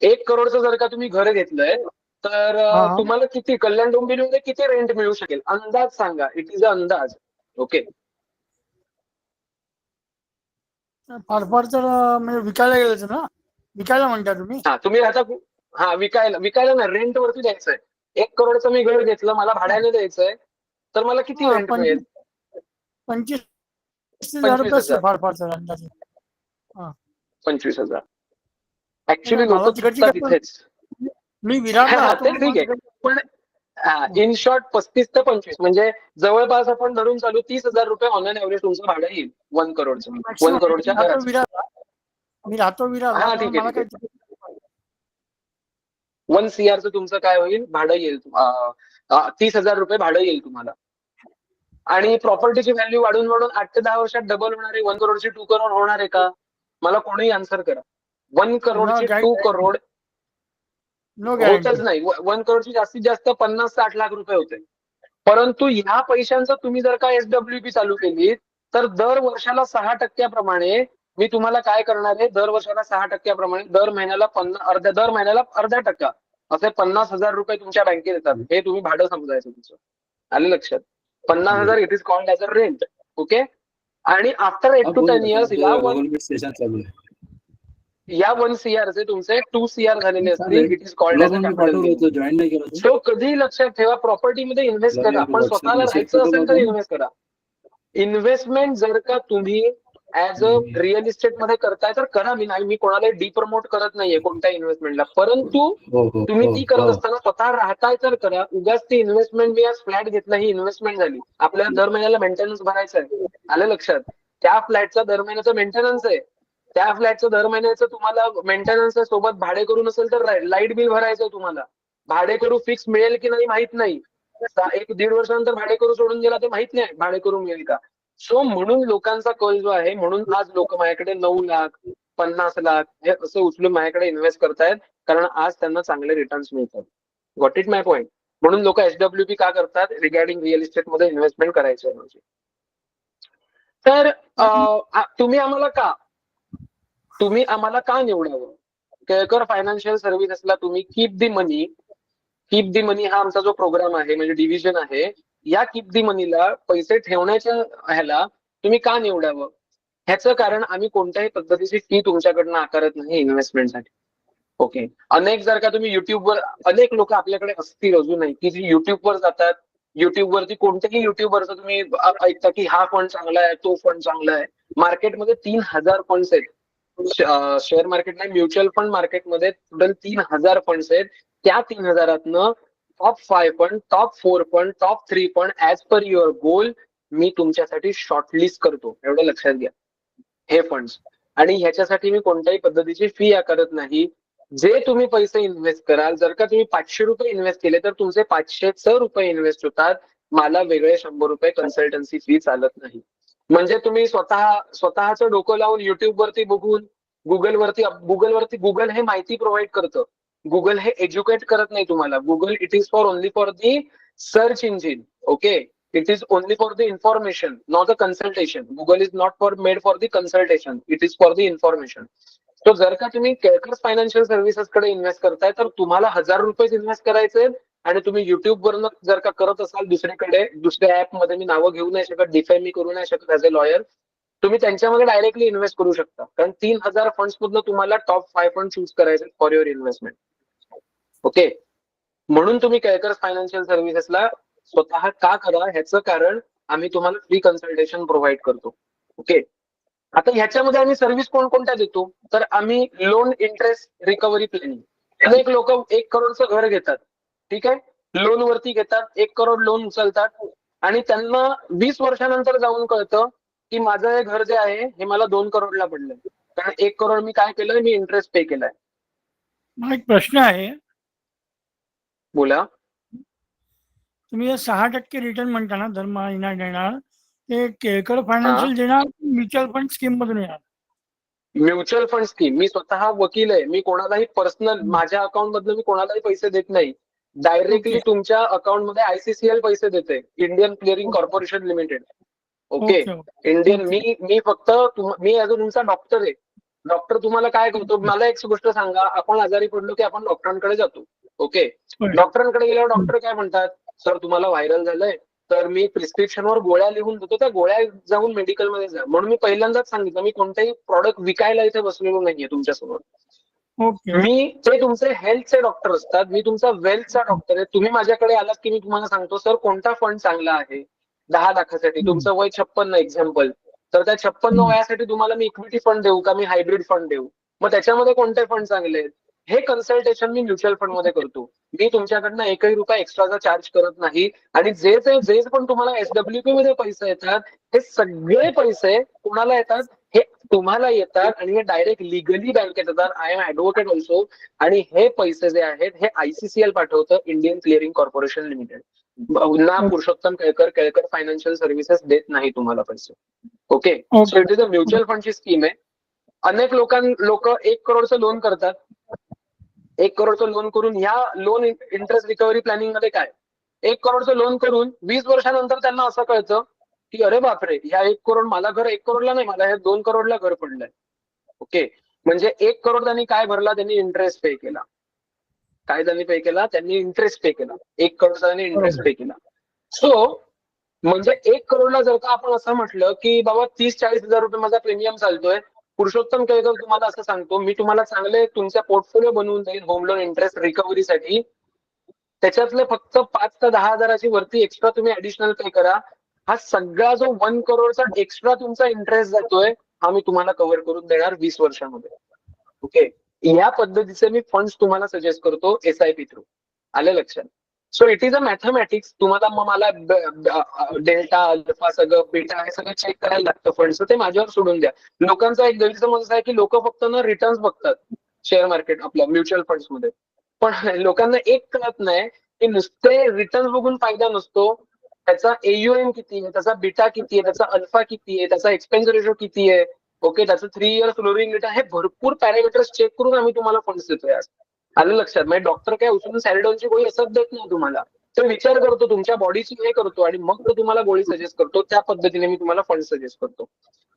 1 करोडचं जर का तुम्ही घर घेतलंय तर तुम्हाला किती, कल्याण डोंबिवलीमध्ये किती रेंट मिळू शकेल? अंदाज सांगा. इट इज अ अंदाज. ओके, फार तर म्हणजे विकायला गेलं ना, विकायला म्हणता तुम्ही? तुम्ही आता विकायला ना, रेंट वरती द्यायचंय. 1 करोडचं मी घर घेतलं, मला भाड्याने द्यायचंय, तर मला किती रेंट मिळेल? 25,000 रुपये फार तर अंदाजे. 25,000. ऍक्च्युली लोक तिथेच. मी विरारला ठीक आहे, पण इन शॉर्ट 35 ते 25 म्हणजे जवळपास आपण धरून चालू 30,000 रुपये ऑन एन एव्हरेज तुमचं भाडं येईल 1 करोडचं. 1 करोडच्या घरात. मी राहतो विरारला. ठीक आहे. 1 CR तुमचं काय होईल? भाडं येईल 30,000 रुपये भाडं येईल तुम्हाला. आणि प्रॉपर्टीची व्हॅल्यू वाढून 8 ते 10 वर्षात डबल होणार आहे. 1 करोडची 2 करोड होणार आहे का? मला कोणी आन्सर करा. 1 करोडची 2 करोड होतच नाही. 1 करोडची जास्तीत जास्त 50-60 लाख रुपये होते. परंतु ह्या पैशांचं तुम्ही जर का SWP चालू केली तर दर वर्षाला 6% प्रमाणे मी तुम्हाला काय करणार आहे? दर वर्षाला 6% प्रमाणे दर महिन्याला 0.5% असे 50,000 रुपये तुमच्या बँकेत येतात. हे तुम्ही भाडं समजायचं तुमचं. आलं लक्षात? 50,000 it is called as a rent. Okay, आणि आफ्टर 8 to 10 इयर्स या 1 CR चे तुमचे 2 CR झालेले असतील. It is called as a capital gain. So कधी लक्षात ठेवा, प्रॉपर्टीमध्ये इन्व्हेस्ट करा. आपण स्वतःला राहायचं असेल तर इन्व्हेस्ट करा. इन्व्हेस्टमेंट जर का तुम्ही ऍज अ रिअल इस्टेट मध्ये करताय तर करा. मी कोणाला डिप्रमोट करत नाहीये कोणत्या इन्व्हेस्टमेंटला, परंतु तुम्ही ती करत असताना स्वतः राहताय तर करा. उगाच ती इन्व्हेस्टमेंट, मी आज फ्लॅट घेतला ही इन्व्हेस्टमेंट झाली. आपल्याला दर महिन्याला मेंटेनन्स भरायचा आहे. आलं लक्षात? त्या फ्लॅटचा दर महिन्याचा मेंटेनन्स आहे. त्या फ्लॅटचं दर महिन्याचं तुम्हाला मेंटेनन्स सोबत भाडे करू नसेल तर लाईट बिल भरायचं तुम्हाला. भाडे करू फिक्स मिळेल की नाही माहित नाही. 1-1.5 वर्षानंतर भाडे करू सोडून गेला तर माहित नाही भाडे करू मिळेल का. सो म्हणून लोकांचा कल जो आहे, म्हणून आज लोक माझ्याकडे 9 लाख 50 लाख हे असं उचलून माझ्याकडे इन्व्हेस्ट करतायत, कारण आज त्यांना चांगले रिटर्न्स मिळतात. Got it my point? म्हणून लोक SWP का करतात? रिगार्डिंग रिअल इस्टेट मध्ये इन्व्हेस्टमेंट करायचं म्हणजे. तर तुम्ही आम्हाला का निवडावं? केळकर फायनान्शियल सर्व्हिसेसला तुम्ही कीप दी मनी हा आमचा जो प्रोग्राम आहे, म्हणजे डिव्हिजन आहे, या कीप दी मनीला पैसे ठेवण्याच्या ह्याला तुम्ही का निवडावं? ह्याचं कारण आम्ही कोणत्याही पद्धतीची फी तुमच्याकडनं आकारत नाही इन्व्हेस्टमेंटसाठी. ओके, जर का तुम्ही युट्यूबवर, अनेक लोक आपल्याकडे असतील अजूनही की जी युट्यूबवर जातात. युट्यूबवरती कोणत्याही युट्यूबवरचं तुम्ही ऐकता की हा फंड चांगला आहे, तो फंड चांगला आहे. मार्केटमध्ये 3,000 फंड्स आहेत. शेअर मार्केट नाही, म्युच्युअल फंड मार्केटमध्ये टोटल 3,000 फंड्स आहेत. त्या 3,000तनं top 5 fund, top 4 fund, top 3 fund as per your goal मी तुमच्यासाठी शॉर्टलिस्ट करतो. एवढं लक्षात घ्या हे फंड्स. आणि ह्याच्यासाठी मी कोणत्याही पद्धतीची फी आकारत नाही. जे तुम्ही पैसे इन्व्हेस्ट कराल, जर का तुम्ही 500 रुपये इन्व्हेस्ट केले तर तुमचे 500 रुपये इन्व्हेस्ट होतात. मला वेगळे 100 रुपये कन्सल्टन्सी फी चालत नाही. म्हणजे तुम्ही स्वतःचं डोकं लावून युट्यूब वरती बघून, गुगल हे माहिती प्रोव्हाइड करतं. गुगल हे एज्युकेट करत नाही तुम्हाला. Google it is for only for the search engine. Okay, It is only for the information, not the consultation. Google is not made for the consultation. It is for the information. So जर का तुम्ही केळकर फायनान्शियल सर्व्हिसेस कडे इन्व्हेस्ट करताय तर तुम्हाला ₹1000 इन्व्हेस्ट करायचे आणि तुम्ही युट्यूब वरून जर का करत असाल दुसरीकडे दुसऱ्या ऍप मध्ये मी नावं घेऊ नाही शकत, डिफाईन मी करू नाही शकत ऍज अ लॉयर, तुम्ही त्यांच्यामध्ये डायरेक्टली इन्व्हेस्ट करू शकता. कारण 3000 फंड्स मधनं तुम्हाला टॉप 5 फंड चूज करायचे फॉर युअर इन्व्हेस्टमेंट. ओके, म्हणून तुम्ही केळकर फायनान्शियल सर्व्हिसेसला स्वतः का करा ह्याचं कारण आम्ही तुम्हाला फ्री कन्सल्टेशन प्रोव्हाइड करतो. ओके, आता ह्याच्यामध्ये आम्ही सर्व्हिस कोणकोणत्या देतो, तर आम्ही लोन इंटरेस्ट रिकव्हरी प्लॅनिंग. अनेक लोक 1 करोडचं घर घेतात, ठीक आहे, लोन वरती घेतात, 1 करोड लोन उचलतात आणि त्यांना 20 वर्षानंतर जाऊन कळतं की माझं हे घर जे आहे हे मला 2 करोडला पडलंय, कारण 1 करोड मी काय केलंय, मी इंटरेस्ट पे केलाय. मला एक प्रश्न आहे, बोला. तुम्ही 6% रिटर्न म्हणता ना दर महिना देणार, ते केळकर फायनान्शियल देणार, म्युच्युअल फंड स्कीम मधून येणार? Mutual fund scheme. मी स्वतः वकील आहे, मी कोणालाही पर्सनल माझ्या अकाउंट मधनं मी कोणालाही पैसे देत नाही. डायरेक्टली तुमच्या अकाउंट मध्ये ICCL पैसे देते, Indian clearing corporation limited. Okay, Indian. मी फक्त मी अजून तुमचा डॉक्टर आहे. डॉक्टर तुम्हाला काय करतो, मला एक गोष्ट सांगा, आपण आजारी पडलो की आपण डॉक्टरांकडे जातो. ओके, डॉक्टरांकडे गेल्यावर डॉक्टर काय म्हणतात, सर तुम्हाला व्हायरल झालंय तर मी प्रिस्क्रिप्शनवर गोळ्या लिहून देतो, त्या गोळ्या जाऊन मेडिकलमध्ये जा. म्हणून मी पहिल्यांदाच सांगितलं, मी कोणताही प्रॉडक्ट विकायला इथे बसलेलो नाहीये तुमच्यासमोर. मी ते तुमचे हेल्थचे डॉक्टर असतात, मी तुमचा वेल्थचा डॉक्टर आहे. तुम्ही माझ्याकडे आलात की मी तुम्हाला सांगतो सर कोणता फंड चांगला आहे 10 लाखासाठी, तुमचं वय 56 एक्झाम्पल, तर त्या 56 वयासाठी तुम्हाला मी इक्विटी फंड देऊ का, मी हायब्रिड फंड देऊ, मग त्याच्यामध्ये कोणते फंड चांगले आहेत, हे कन्सल्टेशन मी म्युच्युअल फंड मध्ये करतो. मी तुमच्याकडनं एकही रुपया एक्स्ट्राचा चार्ज करत नाही. आणि जे पण तुम्हाला SWP मध्ये पैसे येतात, हे सगळे पैसे कोणाला येतात, हे तुम्हाला येतात आणि हे डायरेक्ट लिगली बँकेत येतात. I am advocate also. आणि हे पैसे जे आहेत हे ICCL पाठवतं, इंडियन क्लिअरिंग कॉर्पोरेशन लिमिटेड. ना पुरुषोत्तम केळकर फायनान्शियल सर्व्हिसेस देत नाही तुम्हाला पैसे. Okay, so it is a mutual फंडची स्कीम आहे. अनेक लोक 1 करोडचं लोन करतात. 1 करोडचं लोन करून ह्या लोन इंटरेस्ट रिकव्हरी प्लॅनिंग मध्ये काय, 1 करोडचं लोन करून 20 वर्षानंतर त्यांना असं कळतं की अरे बापरे, ह्या 1 करोड मला घर 1 करोडला नाही, मला हे 2 करोडला घर पडलंय. ओके, म्हणजे 1 करोड त्यांनी काय भरला, त्यांनी इंटरेस्ट पे केला. काय त्यांनी पे केला, त्यांनी इंटरेस्ट पे केला. 1 करोडचा त्यांनी इंटरेस्ट पे केला. सो म्हणजे 1 करोडला जर का आपण असं म्हटलं की बाबा 30-40 हजार रुपये माझा प्रीमियम चालतोय, पुरुषोत्तम केळकर तुम्हाला असं सांगतो, मी तुम्हाला चांगले तुमचा पोर्टफोलिओ बनवून देईन होम लोन इंटरेस्ट रिकव्हरीसाठी. त्याच्यातले फक्त 5 ते 10 हजाराची वरती एक्स्ट्रा तुम्ही ऍडिशनल पे करा. हा सगळा जो 1 करोडचा एक्स्ट्रा तुमचा इंटरेस्ट जातोय हा मी तुम्हाला कव्हर करून देणार 20 वर्षामध्ये. ओके, या पद्धतीचे मी फंड्स तुम्हाला सजेस्ट करतो SIP थ्रू. आले लक्षात? So it is a mathematics. तुम्हाला मग मला डेल्टा अल्फा सगळं बीटा हे सगळं चेक करायला लागतं फंडचं, ते माझ्यावर सोडून द्या. लोकांचा एक गैरसमज असा आहे की लोक फक्त ना रिटर्न्स बघतात शेअर मार्केट आपल्या म्युच्युअल फंड्स मध्ये, पण लोकांना एक कळत नाही की नुसते रिटर्न्स बघून फायदा नसतो. त्याचा AUM किती आहे, त्याचा बीटा किती आहे, त्याचा अल्फा किती आहे, त्याचा एक्सपेन्स रेशो किती आहे, ओके, त्याचं 3 इयर्स फ्लोरिंग रिटर्न, हे भरपूर पॅरामीटर्स चेक करून आम्ही तुम्हाला फंड्स देतोय आज. आलं लक्षात? म्हणजे डॉक्टर काय उचलून सॅरिडॉनची गोळी असंच देत नाही तुम्हाला, तो विचार करतो, तुमच्या बॉडीची हे करतो आणि मग तो तुम्हाला गोळी सजेस्ट करतो. त्या पद्धतीने मी तुम्हाला फंड सजेस्ट करतो.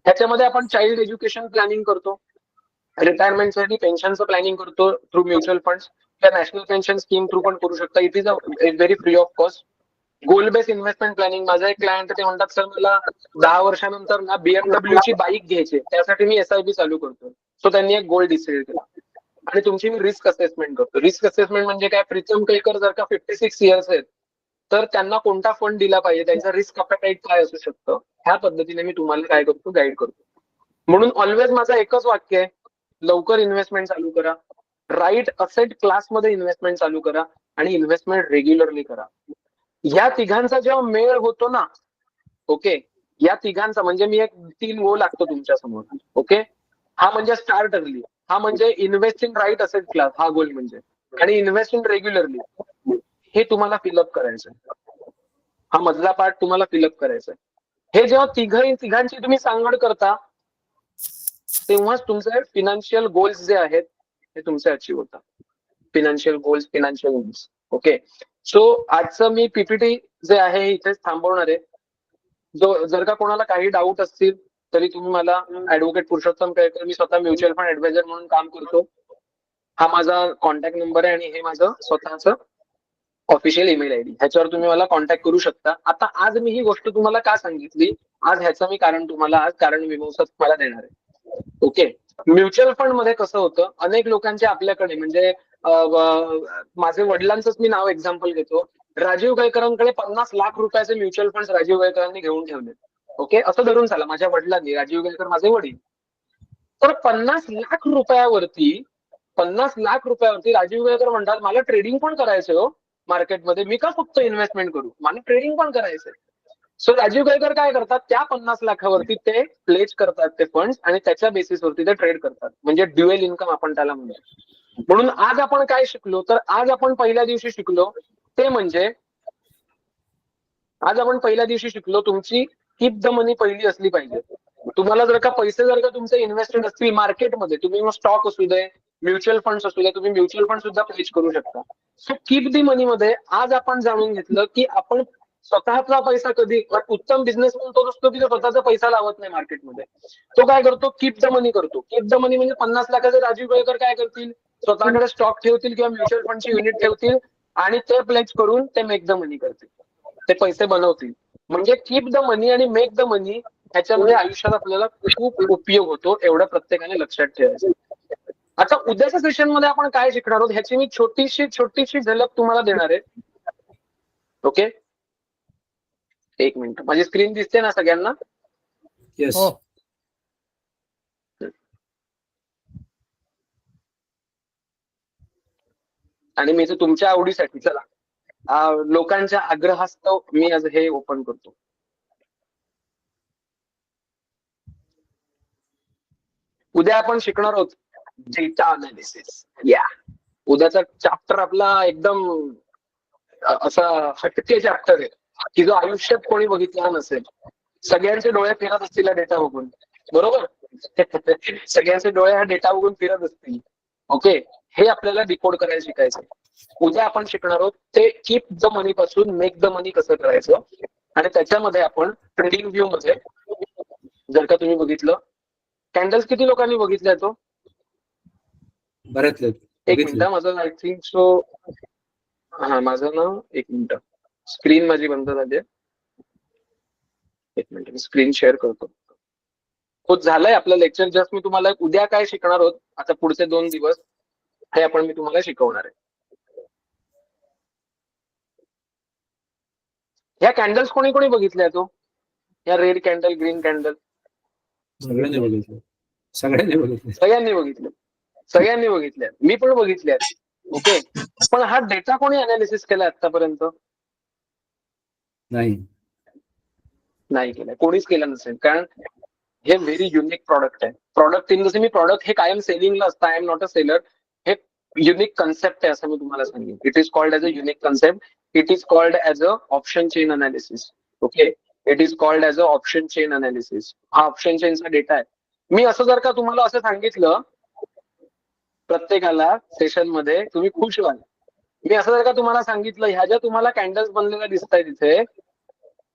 त्याच्यामध्ये आपण चाइल्ड एज्युकेशन प्लॅनिंग करतो, रिटायरमेंटसाठी पेन्शनचं प्लॅनिंग करतो थ्रू म्युच्युअल फंड्स, त्या नॅशनल पेन्शन स्कीम थ्रू पण करू शकता. It is a very free of cost. Goal based investment planning. माझा एक क्लायंट ते म्हणतात सर मला 10 वर्षानंतर ना BMW ची बाईक घ्यायची, त्यासाठी मी SIP चालू करतो. सो त्यांनी एक गोल डिसाईड केला आणि तुमची मी रिस्क असेसमेंट करतो. रिस्क असेसमेंट म्हणजे काय, प्रीतम केळकर जर का 56 इयर्स आहेत तर त्यांना कोणता फंड दिला पाहिजे, त्यांचा रिस्क अपेटाईट काय असू शकतं, ह्या पद्धतीने मी तुम्हाला काय करतो, गाईड करतो. म्हणून ऑलवेज माझं एकच वाक्य आहे, लवकर इन्व्हेस्टमेंट चालू करा, राईट असेट क्लासमध्ये इन्व्हेस्टमेंट चालू करा आणि इन्व्हेस्टमेंट रेग्युलरली करा. या तिघांचा जेव्हा मेळ होतो ना, ओके, या तिघांचा म्हणजे मी एक 3 गोल लागतो तुमच्या समोर. ओके, हा म्हणजे स्टार्ट अर्ली, हा म्हणजे invest in right asset class, हा गोल म्हणजे, आणि इन्व्हेस्ट इन रेग्युलरली, हे तुम्हाला फिलअप करायचंय. हा मधला पार्ट तुम्हाला फिलअप करायचा आहे. हे जेव्हा तिघांची तुम्ही सांगड करता तेव्हाच तुमचे फिनान्शियल गोल्स जे आहेत हे तुमचे अचीव्ह होतात. Financial goals. ओके, सो आजचं मी पीपीटी जे आहे हे इथेच थांबवणार आहे. जर का कोणाला काही डाऊट असतील तरी तुम्ही मला ऍडव्होकेट पुरुषोत्तम केळकर, मी स्वतः म्युच्युअल फंड ऍडवायझर म्हणून काम करतो. हा माझा कॉन्टॅक्ट नंबर आहे आणि हे माझं स्वतःचं ऑफिशियल ईमेल आयडी. ह्याच्यावर तुम्ही मला कॉन्टॅक्ट करू शकता. आता आज मी ही गोष्ट तुम्हाला का सांगितली, आज ह्याचं मी कारण तुम्हाला आज कारण मीमांसा तुम्हाला देणार आहे. ओके. म्युच्युअल फंड मध्ये कसं होतं, अनेक लोकांचे आपल्याकडे म्हणजे माझे वडिलांचंच मी नाव एक्झाम्पल घेतो. राजीव गायकरांकडे 50 लाख रुपयाचे म्युच्युअल फंड राजीव गायकरांनी घेऊन ठेवले. ओके, असं धरून झालं माझ्या वडिलांनी, राजीव गायकर माझे वडील. तर 50 लाख रुपयावरती राजीव गायकर म्हणतात मला ट्रेडिंग पण करायचं हो मार्केटमध्ये, मी का फक्त इन्व्हेस्टमेंट करू, मला ट्रेडिंग पण करायचंय. सो राजीव गायकर काय करतात, त्या 50 लाखावरती ते प्लेज करतात ते फंड्स आणि त्याच्या बेसिसवरती ते ट्रेड करतात. म्हणजे ड्युएल इन्कम आपण त्याला म्हणतो. म्हणून आज आपण काय शिकलो, तर आज आपण पहिल्या दिवशी शिकलो ते म्हणजे तुमची कीप द मनी पहिली असली पाहिजे. तुम्हाला जर का पैसे तुमचे इन्व्हेस्टेड असतील मार्केटमध्ये, तुम्ही मग स्टॉक असू दे, म्युच्युअल फंड्स असू दे, तुम्ही म्युच्युअल फंड सुद्धा प्लेज करू शकता. सो कीप दी मनी मध्ये आज आपण जाणून घेतलं की आपण स्वतःचा पैसा कधी, उत्तम बिझनेसमॅन तो असतो की स्वतःचा पैसा लावत नाही मार्केटमध्ये. तो काय करतो, कीप द मनी करतो. कीप द मनी म्हणजे 50 लाखाचे राजीव गायकर काय करतील, स्वतःकडे स्टॉक ठेवतील किंवा म्युच्युअल फंडची युनिट ठेवतील आणि ते प्लेज करून ते मेक द मनी करतील, ते पैसे बनवतील. म्हणजे कीप द मनी आणि मेक द मनी ह्याच्यामध्ये आयुष्यात आपल्याला खूप उपयोग होतो, एवढं प्रत्येकाने लक्षात ठेवायचं. आता उद्याच्या सेशन मध्ये आपण काय शिकणार आहोत ह्याची मी छोटीशी झलक तुम्हाला देणार आहे. ओके, एक मिनिट, माझी स्क्रीन दिसते ना सगळ्यांना? येस. आणि मी तुमच्या आवडीसाठी, चला लोकांच्या आग्रहास्तव मी आज हे ओपन करतो. उद्या आपण शिकणार आहोत डेटा अनालिसिस. उद्याचा चॅप्टर आपला एकदम असा हटके चॅप्टर आहे की जो आयुष्यात कोणी बघितला नसेल. सगळ्यांचे डोळे फिरत असतील डेटा बघून, बरोबर? सगळ्यांचे डोळे हा डेटा बघून फिरत असतील. ओके, हे आपल्याला डिकोड करायला शिकायचं. उद्या आपण शिकणार आहोत ते कीप द मनी पासून मेक द मनी कसं करायचं. आणि त्याच्यामध्ये आपण ट्रेडिंग व्ह्यू मध्ये जर का तुम्ही बघितलं, कॅन्डल्स किती लोकांनी बघितल्या तो? बरेच एक मिनिट, माझं आय थिंक सो, हा माझं ना, एक मिनिट, स्क्रीन माझी बंद झाली. एक मिनिट, मी स्क्रीन शेअर करतो. हो, झालंय आपलं लेक्चर. जस्ट मी तुम्हाला उद्या काय शिकणार आहोत, आता पुढचे 2 दिवस हे मी तुम्हाला शिकवणार आहे. ह्या कॅन्डल्स कोणी कोणी बघितल्या तो? ह्या रेड कॅन्डल, ग्रीन कॅन्डल सगळ्यांनी बघितल्या. मी पण बघितल्या. ओके, पण हा डेटा कोणी अनालिसिस केला आतापर्यंत? नाही केलं, कोणीच केलं नसेल. कारण हे व्हेरी युनिक प्रॉडक्ट आहे. प्रॉडक्ट इन जसे मी प्रॉडक्ट हे कायम सेलिंगला असतं, I am not a seller. हे युनिक कन्सेप्ट आहे असं मी तुम्हाला सांगेन. It is called as a unique concept. It is called as a option chain analysis. Okay, it is called as a option chain analysis. हा ऑप्शन चेनचा डेटा आहे. मी असं जर का तुम्हाला असं सांगितलं प्रत्येकाला सेशन मध्ये, तुम्ही खुश व्हाल. मी असं जर का तुम्हाला सांगितलं ह्या ज्या तुम्हाला कॅन्डल्स बनलेल्या दिसत आहेत तिथे,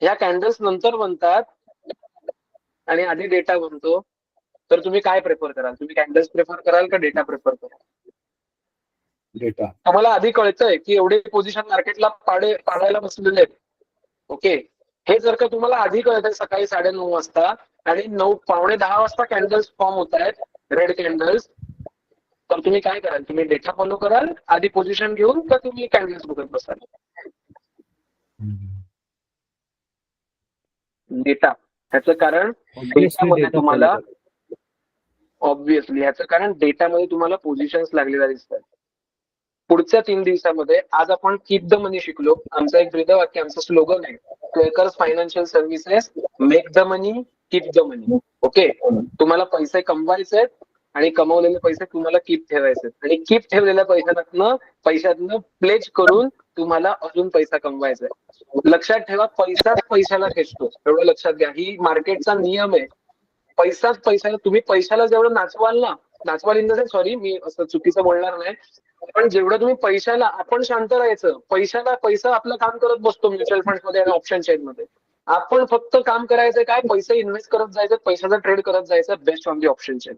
ह्या कॅन्डल्स नंतर बनतात आणि आधी डेटा बनतो, तर तुम्ही काय प्रेफर कराल? तुम्ही कॅन्डल्स प्रेफर कराल का डेटा प्रेफर कराल? डेटा. तुम्हाला आधी कळतंय की एवढे पोझिशन मार्केटला पाडायला बसलेले आहेत. ओके, हे जर का तुम्हाला आधी कळतंय सकाळी 9:30 वाजता आणि 9:15 वाजता कॅन्डल्स फॉर्म होत आहेत, रेड कॅन्डल्स, तर तुम्ही काय कराल? तुम्ही डेटा फॉलो कराल आधी पोझिशन घेऊन, का तुम्ही कॅन्डल्स बघत बसाल? डेटा. ह्याचं कारण डेटामध्ये तुम्हाला, ऑब्व्हियसली ह्याचं कारण डेटामध्ये तुम्हाला पोझिशन्स लागलेल्या दिसतात. पुढच्या 3 दिवसामध्ये आज आपण कीप द मनी शिकलो. आमचं एक ब्रीदवाक्य, आमचं स्लोगन आहे, Kelkars financial services, make the money, keep the money. Okay, तुम्हाला पैसे कमवायचे आहेत आणि कमवलेले पैसे तुम्हाला कीप ठेवायचे आहेत. आणि कीप ठेवलेल्या पैशातनं प्लेज करून तुम्हाला अजून पैसा कमवायचा आहे. लक्षात ठेवा, पैसाच पैशाला खेचतो, एवढं लक्षात घ्या. ही मार्केटचा नियम आहे. पैसाच पैशाला, तुम्ही पैशाला जेवढं नाचवाल इन द सेन्स, सॉरी मी असं चुकीचं बोलणार नाही, पण जेवढं तुम्ही पैशाला, आपण शांत राहायचं, पैसा आपलं काम करत बसतो म्युच्युअल फंड मध्ये आणि ऑप्शन चेन मध्ये. आपण फक्त काम करायचं काय, पैसे इन्व्हेस्ट करत जायचं, पैशाचा ट्रेड करत जायचं best on the option chain.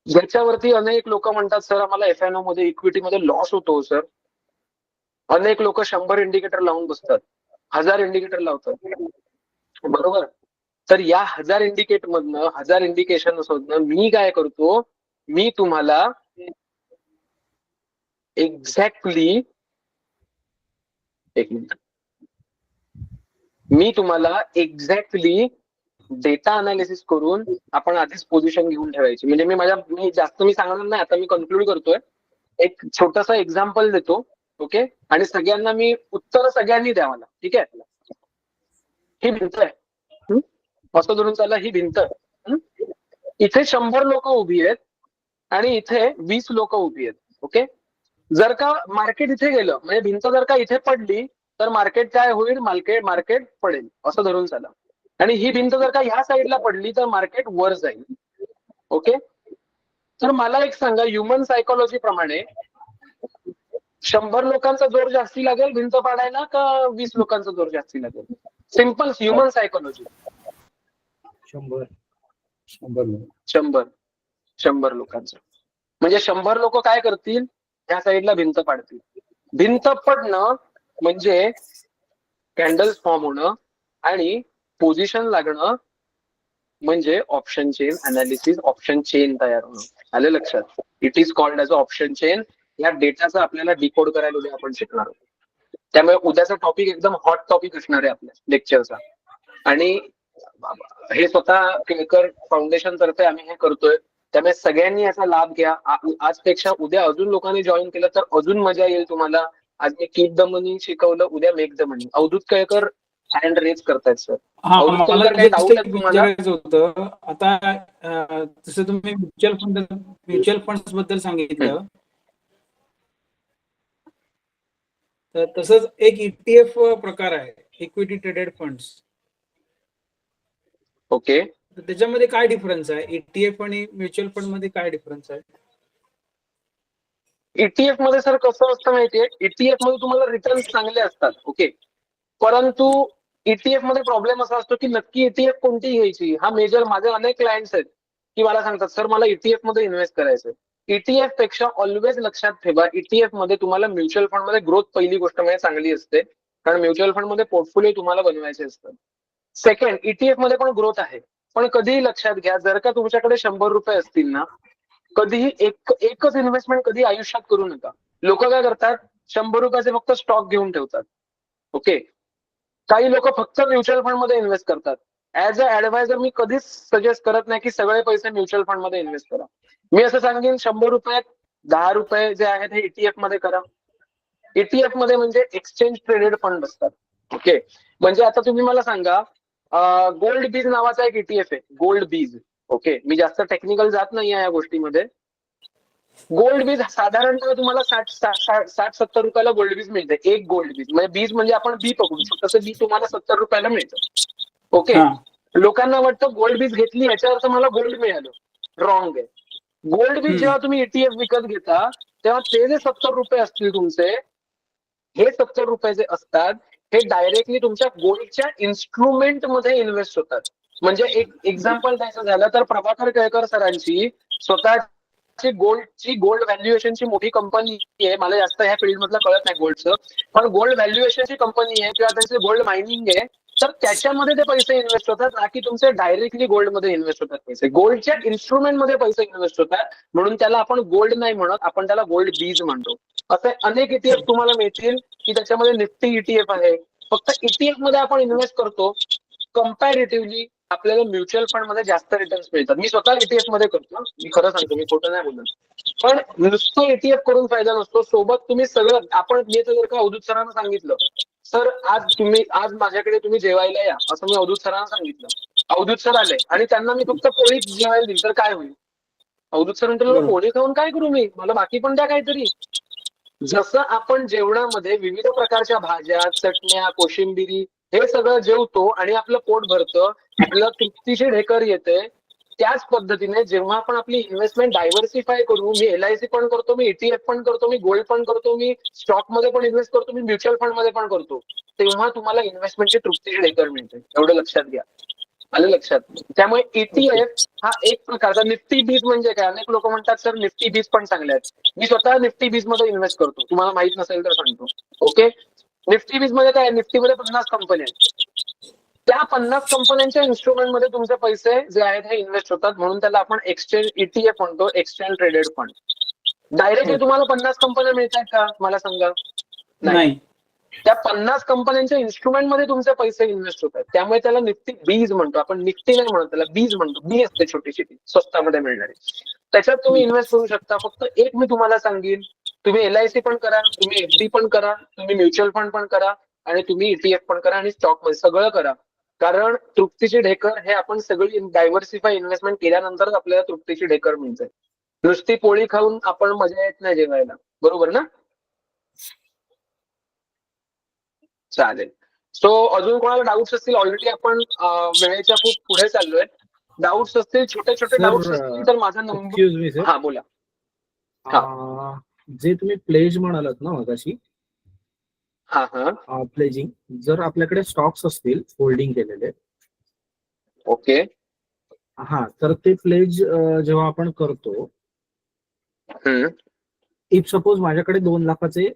ज्याच्यावरती अनेक लोक म्हणतात सर आम्हाला FNO मध्ये इक्विटीमध्ये लॉस होतो सर. अनेक लोक 100 इंडिकेटर लावून बसतात, 1000 इंडिकेटर लावतात, बरोबर. तर या 1000 इंडिकेशन मधनं मी काय करतो, मी तुम्हाला एक्झॅक्टली डेटा अनालिसिस करून आपण आधीच पोझिशन घेऊन ठेवायची. म्हणजे मी जास्त सांगणार नाही, आता मी कन्क्लूड करतोय. एक छोटासा एक्झाम्पल देतो, ओके, आणि सगळ्यांना मी उत्तर सगळ्यांनी द्या मला, ठीक आहे. ही भिंत आहे, असं धरून चाला, ही भिंत आहे. इथे 100 लोक उभी आहेत आणि इथे 20 लोक उभी आहेत, ओके. जर का मार्केट इथे गेलं, म्हणजे भिंत जर का इथे पडली तर मार्केट काय होईल, मार्केट पडेल, असं धरून चाला. आणि ही भिंत जर का ह्या साईडला पडली तर मार्केट वर जाईल, ओके. तर मला एक सांगा, ह्युमन सायकोलॉजी प्रमाणे 100 लोकांचा जोर जास्ती लागेल भिंत पाडायला का 20 लोकांचा जोर जास्ती लागेल? Simple human psychology. 100 लोकांचं. म्हणजे 100 लोक काय करतील, त्या साईडला भिंत पाडतील. भिंत पडणं म्हणजे कॅन्डल्स फॉर्म होणं आणि पोझिशन लागणं म्हणजे option chain analysis, option chain तयार होणं. आलं लक्षात? It is called as option chain. या डेटाचं आपल्याला डिकोड करायला उद्या आपण शिकणार आहोत. त्यामुळे उद्याचा टॉपिक एकदम हॉट टॉपिक असणार आहे आपल्या लेक्चरचा. आणि हे स्वतः केळकर फाउंडेशन तर्फे आम्ही हे करतोय, त्यामुळे सगळ्यांनी याचा लाभ घ्या. आजपेक्षा उद्या अजून लोकांनी जॉईन केलं तर अजून मजा येईल तुम्हाला. आज मी कीप द मनी शिकवलं, उद्या make the money. Avadhut Kelkar hand raise करतायत सर. होतं आता जसं तुम्ही म्युच्युअल फंड बद्दल सांगितलं, तर तसंच एक ETF प्रकार आहे, इक्विटी ट्रेडेड फंड्स. ओके, त्याच्यामध्ये काय डिफरन्स आहे? ETF आणि म्युच्युअल फंड मध्ये काय डिफरन्स आहे? ETF मध्ये सर कसं असतं माहितीये, ETF मध्ये तुम्हाला रिटर्न्स चांगले असतात, ओके. परंतु ETF मध्ये प्रॉब्लेम असा असतो की नक्की ETF कोणती घ्यायची. हा मेजर, माझे अनेक क्लायंट्स आहेत की मला सांगतात सर मला ETF मध्ये इन्व्हेस्ट करायचं. ETF पेक्षा ऑलवेज लक्षात ठेवा, ETF मध्ये तुम्हाला म्युच्युअल फंड मध्ये ग्रोथ पहिली गोष्ट म्हणजे चांगली असते, कारण म्युच्युअल फंड मध्ये पोर्टफोलिओ तुम्हाला बनवायचे असतात. सेकंड, ETF मध्ये पण ग्रोथ आहे, पण कधीही लक्षात घ्या, जर का तुमच्याकडे 100 रुपये असतील ना, कधीही एकच इन्व्हेस्टमेंट कधी आयुष्यात करू नका. लोक काय करतात, 100 रुपयाचे फक्त स्टॉक घेऊन ठेवतात, ओके. काही लोक फक्त म्युच्युअल फंड मध्ये इन्व्हेस्ट करतात. ऍज अ ऍडवायझर मी कधीच सजेस्ट करत नाही की सगळे पैसे म्युच्युअल फंड मध्ये इन्व्हेस्ट करा. मी असं सांगेन 100 रुपयात 10 रुपये जे आहेत हे ETF मध्ये करा. ETF मध्ये म्हणजे एक्सचेंज ट्रेडेड फंड असतात, ओके. म्हणजे आता तुम्ही मला सांगा, गोल्ड बीज नावाचा एक ETF आहे, गोल्ड बीज, ओके. मी जास्त टेक्निकल जात नाही या गोष्टीमध्ये. गोल्ड बीज साधारणतः तुम्हाला 60-70 रुपयाला गोल्ड बीज मिळते, एक गोल्ड बीज. म्हणजे बीज म्हणजे आपण बी पकडू शकतो, तसं बी तुम्हाला 70 रुपयाला मिळतं, ओके. लोकांना वाटतं गोल्ड बीज घेतली याच्या अर्थ मला गोल्ड मिळालं. रॉंग आहे. गोल्ड बीज जेव्हा तुम्ही ETF विकत घेता तेव्हा ते जे 70 रुपये असतील तुमचे, हे 70 रुपये जे असतात हे डायरेक्टली तुमच्या गोल्डच्या इन्स्ट्रुमेंट मध्ये इन्व्हेस्ट होतात. म्हणजे एक एक्झाम्पल द्यायचं झालं तर प्रभाकर केळकर सरांची स्वतःची गोल्ड व्हॅल्युएशनची मोठी कंपनी आहे. मला जास्त ह्या फील्ड मधलं कळत नाही गोल्डचं, पण गोल्ड व्हॅल्युएशनची कंपनी आहे किंवा त्यांचे गोल्ड मायनिंग आहे, तर त्याच्यामध्ये ते पैसे इन्व्हेस्ट होतात, ना की तुमचे डायरेक्टली गोल्डमध्ये इन्व्हेस्ट होतात पैसे. गोल्डच्या इन्स्ट्रुमेंट मध्ये पैसे इन्व्हेस्ट होतात, म्हणून त्याला आपण गोल्ड नाही म्हणत, आपण त्याला गोल्ड बीज म्हणतो. असे अनेक ETF तुम्हाला मिळतील की त्याच्यामध्ये निफ्टी ETF आहे. फक्त ETF मध्ये आपण इन्व्हेस्ट करतो, कम्पॅरेटिव्हली आपल्याला म्युच्युअल फंड मध्ये जास्त रिटर्न्स मिळतात. मी स्वतः ETF मध्ये करतो, मी खरं सांगतो, मी खोटं नाही बोलत. पण नुसतं ETF करून फायदा नसतो, सोबत तुम्ही सगळं, आपण जर का अवधूत सरांना सांगितलं सर आज माझ्याकडे तुम्ही जेवायला या, असं मी अवधूत सरांना सांगितलं, अवधूत सर आले आणि त्यांना मी फक्त पोळीच जेवायला दिली तर काय होईल? अवधूत सर म्हणतो पोळी खाऊन काय करू मी, मला बाकी पण द्या काहीतरी. जसं आपण जेवणामध्ये विविध प्रकारच्या भाज्या, चटण्या, कोशिंबिरी हे सगळं जेवतो आणि आपलं पोट भरतं, आपल्याला तृप्तीची ढेकर येते, त्याच पद्धतीने जेव्हा आपण आपली इन्व्हेस्टमेंट डायव्हर्सिफाय करू, मी LIC पण करतो, मी ETF पण करतो, मी गोल्ड पण करतो, मी स्टॉक मध्ये पण इन्व्हेस्ट करतो, मी म्युच्युअल फंड मध्ये पण करतो, तेव्हा तुम्हाला इन्व्हेस्टमेंटची तृप्तीची ढेकर मिळते. एवढं लक्षात घ्या. आलं लक्षात? त्यामुळे ETF हा एक प्रकारचा निफ्टी बीज म्हणजे काय? अनेक लोक म्हणतात सर निफ्टी बीज पण चांगले आहेत. मी स्वतः निफ्टी बीज मध्ये इन्व्हेस्ट करतो, तुम्हाला माहित नसेल तर सांगतो. ओके, निफ्टी बीज मध्ये काय? निफ्टीमध्ये 50 कंपनी आहेत. त्या 50 कंपन्यांच्या इन्स्ट्रुमेंट मध्ये तुमचे पैसे जे आहेत हे इन्व्हेस्ट होतात, म्हणून त्याला आपण एक्सचेंज ETF म्हणतो, एक्सचेंज ट्रेडेड फंड. डायरेक्टली तुम्हाला 50 कंपन्या मिळतात का? मला सांगा. नाही. त्या 50 कंपन्यांच्या इन्स्ट्रुमेंट मध्ये तुमचे पैसे इन्व्हेस्ट होतात, त्यामुळे त्याला निफ्टी बीज म्हणतो आपण. निफ्टी नाही म्हणतो त्याला, बीज म्हणतो. बी असते छोटीशी ती स्वस्तामध्ये मिळणारी, त्याच्यात तुम्ही इन्व्हेस्ट करू शकता. फक्त एक मी तुम्हाला सांगेन, तुम्ही LIC पण करा, तुम्ही FD पण करा, तुम्ही म्युच्युअल फंड पण करा, आणि तुम्ही ETF पण करा, आणि स्टॉक मध्ये सगळं करा. कारण तृप्तीची ढेकर हे आपण सगळी डायव्हर्सिफाय इन्व्हेस्टमेंट केल्यानंतरच आपल्याला तृप्तीची ढेकर मिळते. नुसती पोळी खाऊन आपण मजा येत नाही जेवायला, बरोबर ना? चालेल. सो अजून कोणाला डाऊट्स असतील? ऑलरेडी आपण वेळेच्या खूप पुढे चाललोय. डाऊट्स असतील, छोटे छोटे डाऊट्स असतील तर माझा नंबर. हा बोला. जे तुम्ही प्लेज म्हणालात ना मगाशी, प्लेजिंग, जर आपल्याकडे स्टॉक्स असतील होल्डिंग केलेले, ओके, हा, तर ते प्लेज जेव्हा आपण करतो, इफ सपोज माझ्याकडे 2 लाखाचे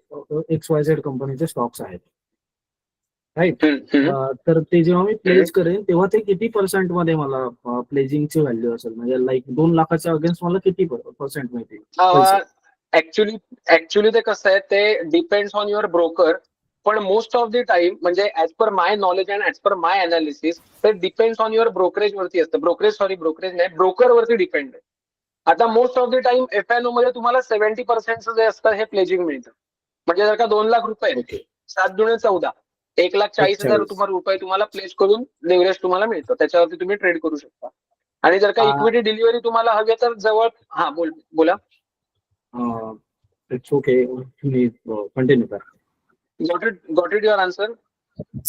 XYZ कंपनीचे स्टॉक्स आहेत, राईट, तर ते जेव्हा मी प्लेज करेन तेव्हा ते किती % मध्ये मला प्लेजिंगची व्हॅल्यू असेल? म्हणजे लाईक 2 लाखाच्या अगेन्स्ट मला किती % मिळतील? ऍक्च्युली ते कसं आहे, ते डिपेंड्स ऑन युअर ब्रोकर. पण मोस्ट ऑफ द टाइम, म्हणजे as per my knowledge and as per my analysis, ते डिपेंड्स ऑन युअर ब्रोकरेज वरती असतं. ब्रोकरेज नाही, ब्रोकर वरती डिपेंड आहे. आता most of the time FNO मध्ये तुम्हाला 70% जे असतं हे प्लेजिंग मिळतं. म्हणजे जर का 2 लाख रुपये, 7 दुणे 14, 1,40,000 रुपये तुम्हाला प्लेस करून लिव्हरेज तुम्हाला मिळतं, त्याच्यावरती तुम्ही ट्रेड करू शकता. आणि जर का इक्विटी डिलिव्हरी तुम्हाला हवी तर जवळ, हा बोला. इट्स ओके, तुम्ही कंटिन्यू करा. Got it your answer?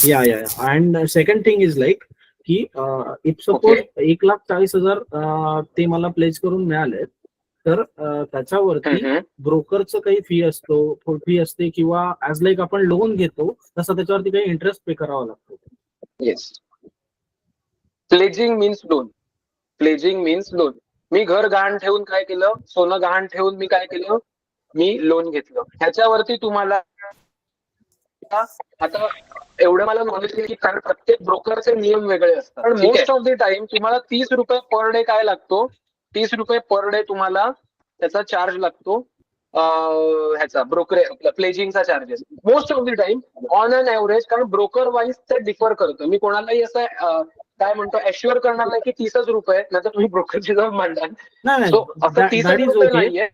Yeah. And second thing is like की इफ सपोज 1,40,000 ते मला प्लेस करून मिळाले, तर त्याच्यावरती ब्रोकरचं काही फी असते, किंवा ऍज लाईक आपण लोन घेतो तसं त्याच्यावरती काही इंटरेस्ट पे करावा लागतो? Yes, pledging means loan. मी घर गहाण ठेवून काय केलं, सोनं गहाण ठेवून मी काय केलं, मी लोन घेतलं. ह्याच्यावरती तुम्हाला आता एवढं मला नॉलेज आहे की कारण प्रत्येक ब्रोकरचे नियम वेगळे असतात. पण मोस्ट ऑफ द टाइम तुम्हाला 30 रुपये पर डे काय लागतो, 30 रुपये पर डे तुम्हाला त्याचा चार्ज लागतो, ह्याचा प्लेजिंगचा charges. Most of the time on an average, कारण ब्रोकर वाईज ते डिफर करतो. मी कोणालाही असं काय म्हणतो अश्युअर करणार नाही की 30 रुपये, नाही तर तुम्ही ब्रोकरची जाऊन मांडाल. सो असं 30 रुपये नाहीये,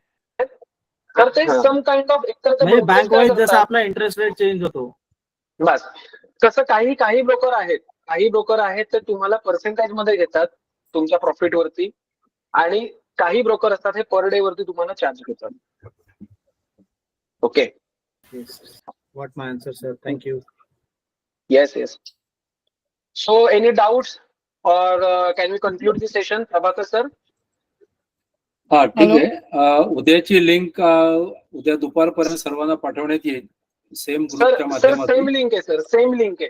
तर ते सम काइंड ऑफ एकतर बँक वाईज जसा आपला इंटरेस्ट रेट चेंज होतो. बस कसं काही ब्रोकर आहेत ते तुम्हाला पर्सेंटेज मध्ये घेतात तुमच्या प्रॉफिट वरती, आणि काही ब्रोकर असतात हे पर डे वरती तुम्हाला चार्ज घेतात. Okay, what my answer sir, thank you. Yes. So any doubts or can we conclude this session? Prabhakar sir. हा ठीक आहे. उद्याची लिंक उद्या दुपारपर्यंत सर्वांना पाठवण्यात येईल. सेम ग्रुपच्या माध्यमातून. सेम लिंक आहे सर, सेम लिंक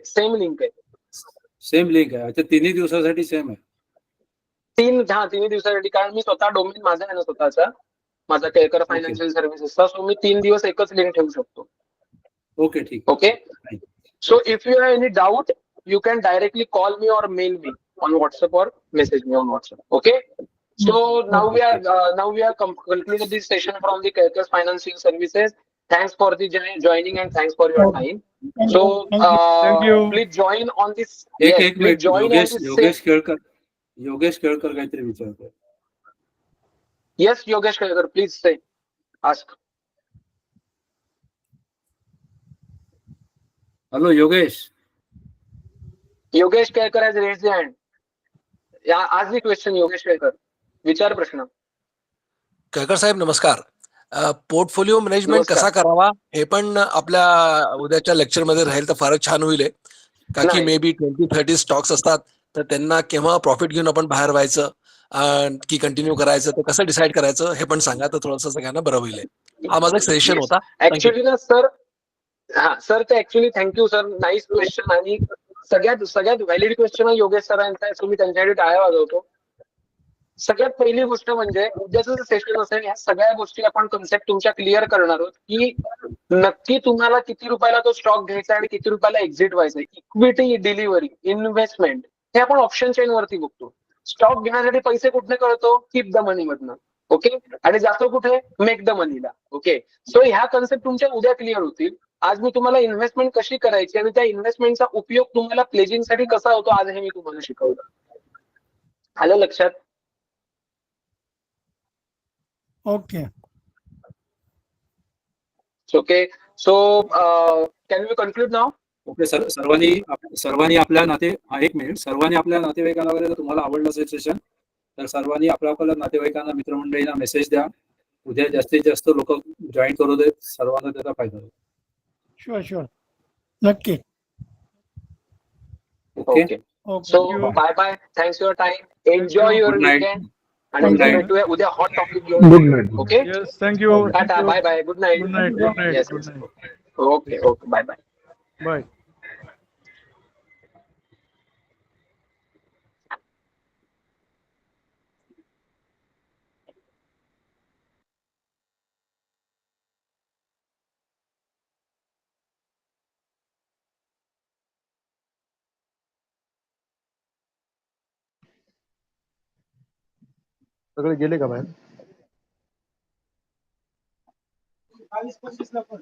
आहे. अच्छा, 3 दिवसासाठी सेम आहे? 3 दिवसासाठी, कारण मी स्वतः डोमेन माझा आहे ना स्वतःचा, माझा केळकर फायनान्शियल सर्व्हिसेसचा. सो मी 3 दिवस एकच लिंक ठेवू शकतो. ओके, ठीक. Okay, so if you have any doubt you can directly call me or mail me on WhatsApp or message me on WhatsApp. Okay. So now we are concluded this session from the Kehlkar Financial Services. Thanks for the joining and thanks for your time. So Thank you. please join on this. एक मिनिट, योगेश केळकर काहीतरी विचारतोय. Yes, Yogesh Kehlkar, please say, ask. Hello Yogesh. Yogesh Kehlkar has raised the hand. Yeah, ask the question, Yogesh Kehlkar. विचार प्रश्न. केळकर साहेब नमस्कार. पोर्टफोलिओ मॅनेजमेंट कसा करावा हे पण आपल्या उद्याच्या लेक्चर मध्ये राहील तर फारच छान होईल. का की मे बी 20-30 स्टॉक्स असतात, तर त्यांना केव्हा प्रॉफिट घेऊन आपण बाहेर व्हायचं की कंटिन्यू करायचं तर कसं डिसाईड करायचं हे पण सांगा, तर थोडंसं सगळ्यांना बरं होईल. हा माझा एक सजेशन होता. ऍक्च्युली ना सर, हा सर, ते actually thank you sir, nice question आणि सगळ्यात व्हॅलिड क्वेश्चन योगेश सरांचा आहे, तुम्ही त्यांच्यासाठी टाळ्या वाजवतो. सगळ्यात पहिली गोष्ट म्हणजे उद्याचं सेशन असेल, ह्या सगळ्या गोष्टी आपण कन्सेप्ट तुमच्या क्लिअर करणार आहोत की नक्की तुम्हाला किती रुपयाला तो स्टॉक घ्यायचा आणि किती रुपयाला एक्झिट व्हायचं. इक्विटी, डिलिव्हरी, इन्व्हेस्टमेंट हे आपण ऑप्शन चेन वरती बघतो. स्टॉक घेण्यासाठी पैसे कुठे कळतो? कीप द मनी मधनं. ओके, आणि जातो कुठे? Make the Manila. Okay, so ह्या कन्सेप्ट तुमच्या उद्या क्लिअर होतील. आज मी तुम्हाला इन्व्हेस्टमेंट कशी करायची आणि त्या इन्व्हेस्टमेंटचा उपयोग तुम्हाला प्लेजिंगसाठी कसा होतो आज हे मी तुम्हाला शिकवलं. आलं लक्षात? Okay. Okay, so can we conclude now? Okay sir, सर्वांनी आपल्या एक मिनिट, सर्वांनी आपल्या नातेवाईकांना वगैरे, जर तुम्हाला आवडलं असेल सेशन तर सर्वांनी आपल्या नातेवाईकांना, मित्रमंडळींना मेसेज द्या. उद्या जास्तीत जास्त लोक जॉईन करू देत, सर्वांना त्याचा फायदा होईल. शुअर नक्की. Okay, so okay. Bye bye, thanks your time, enjoy your good night. Weekend आणि Good उद्या night. भेटूया. उद्या हॉट टॉपिक घेऊन. Good night. Okay, yes, thank you. Tata, bye bye, good night. Good night. Good night. Yes, good yes. Night. Okay, bye bye. Bye. सगळे गेले का बाहेर? 40-25 ला पण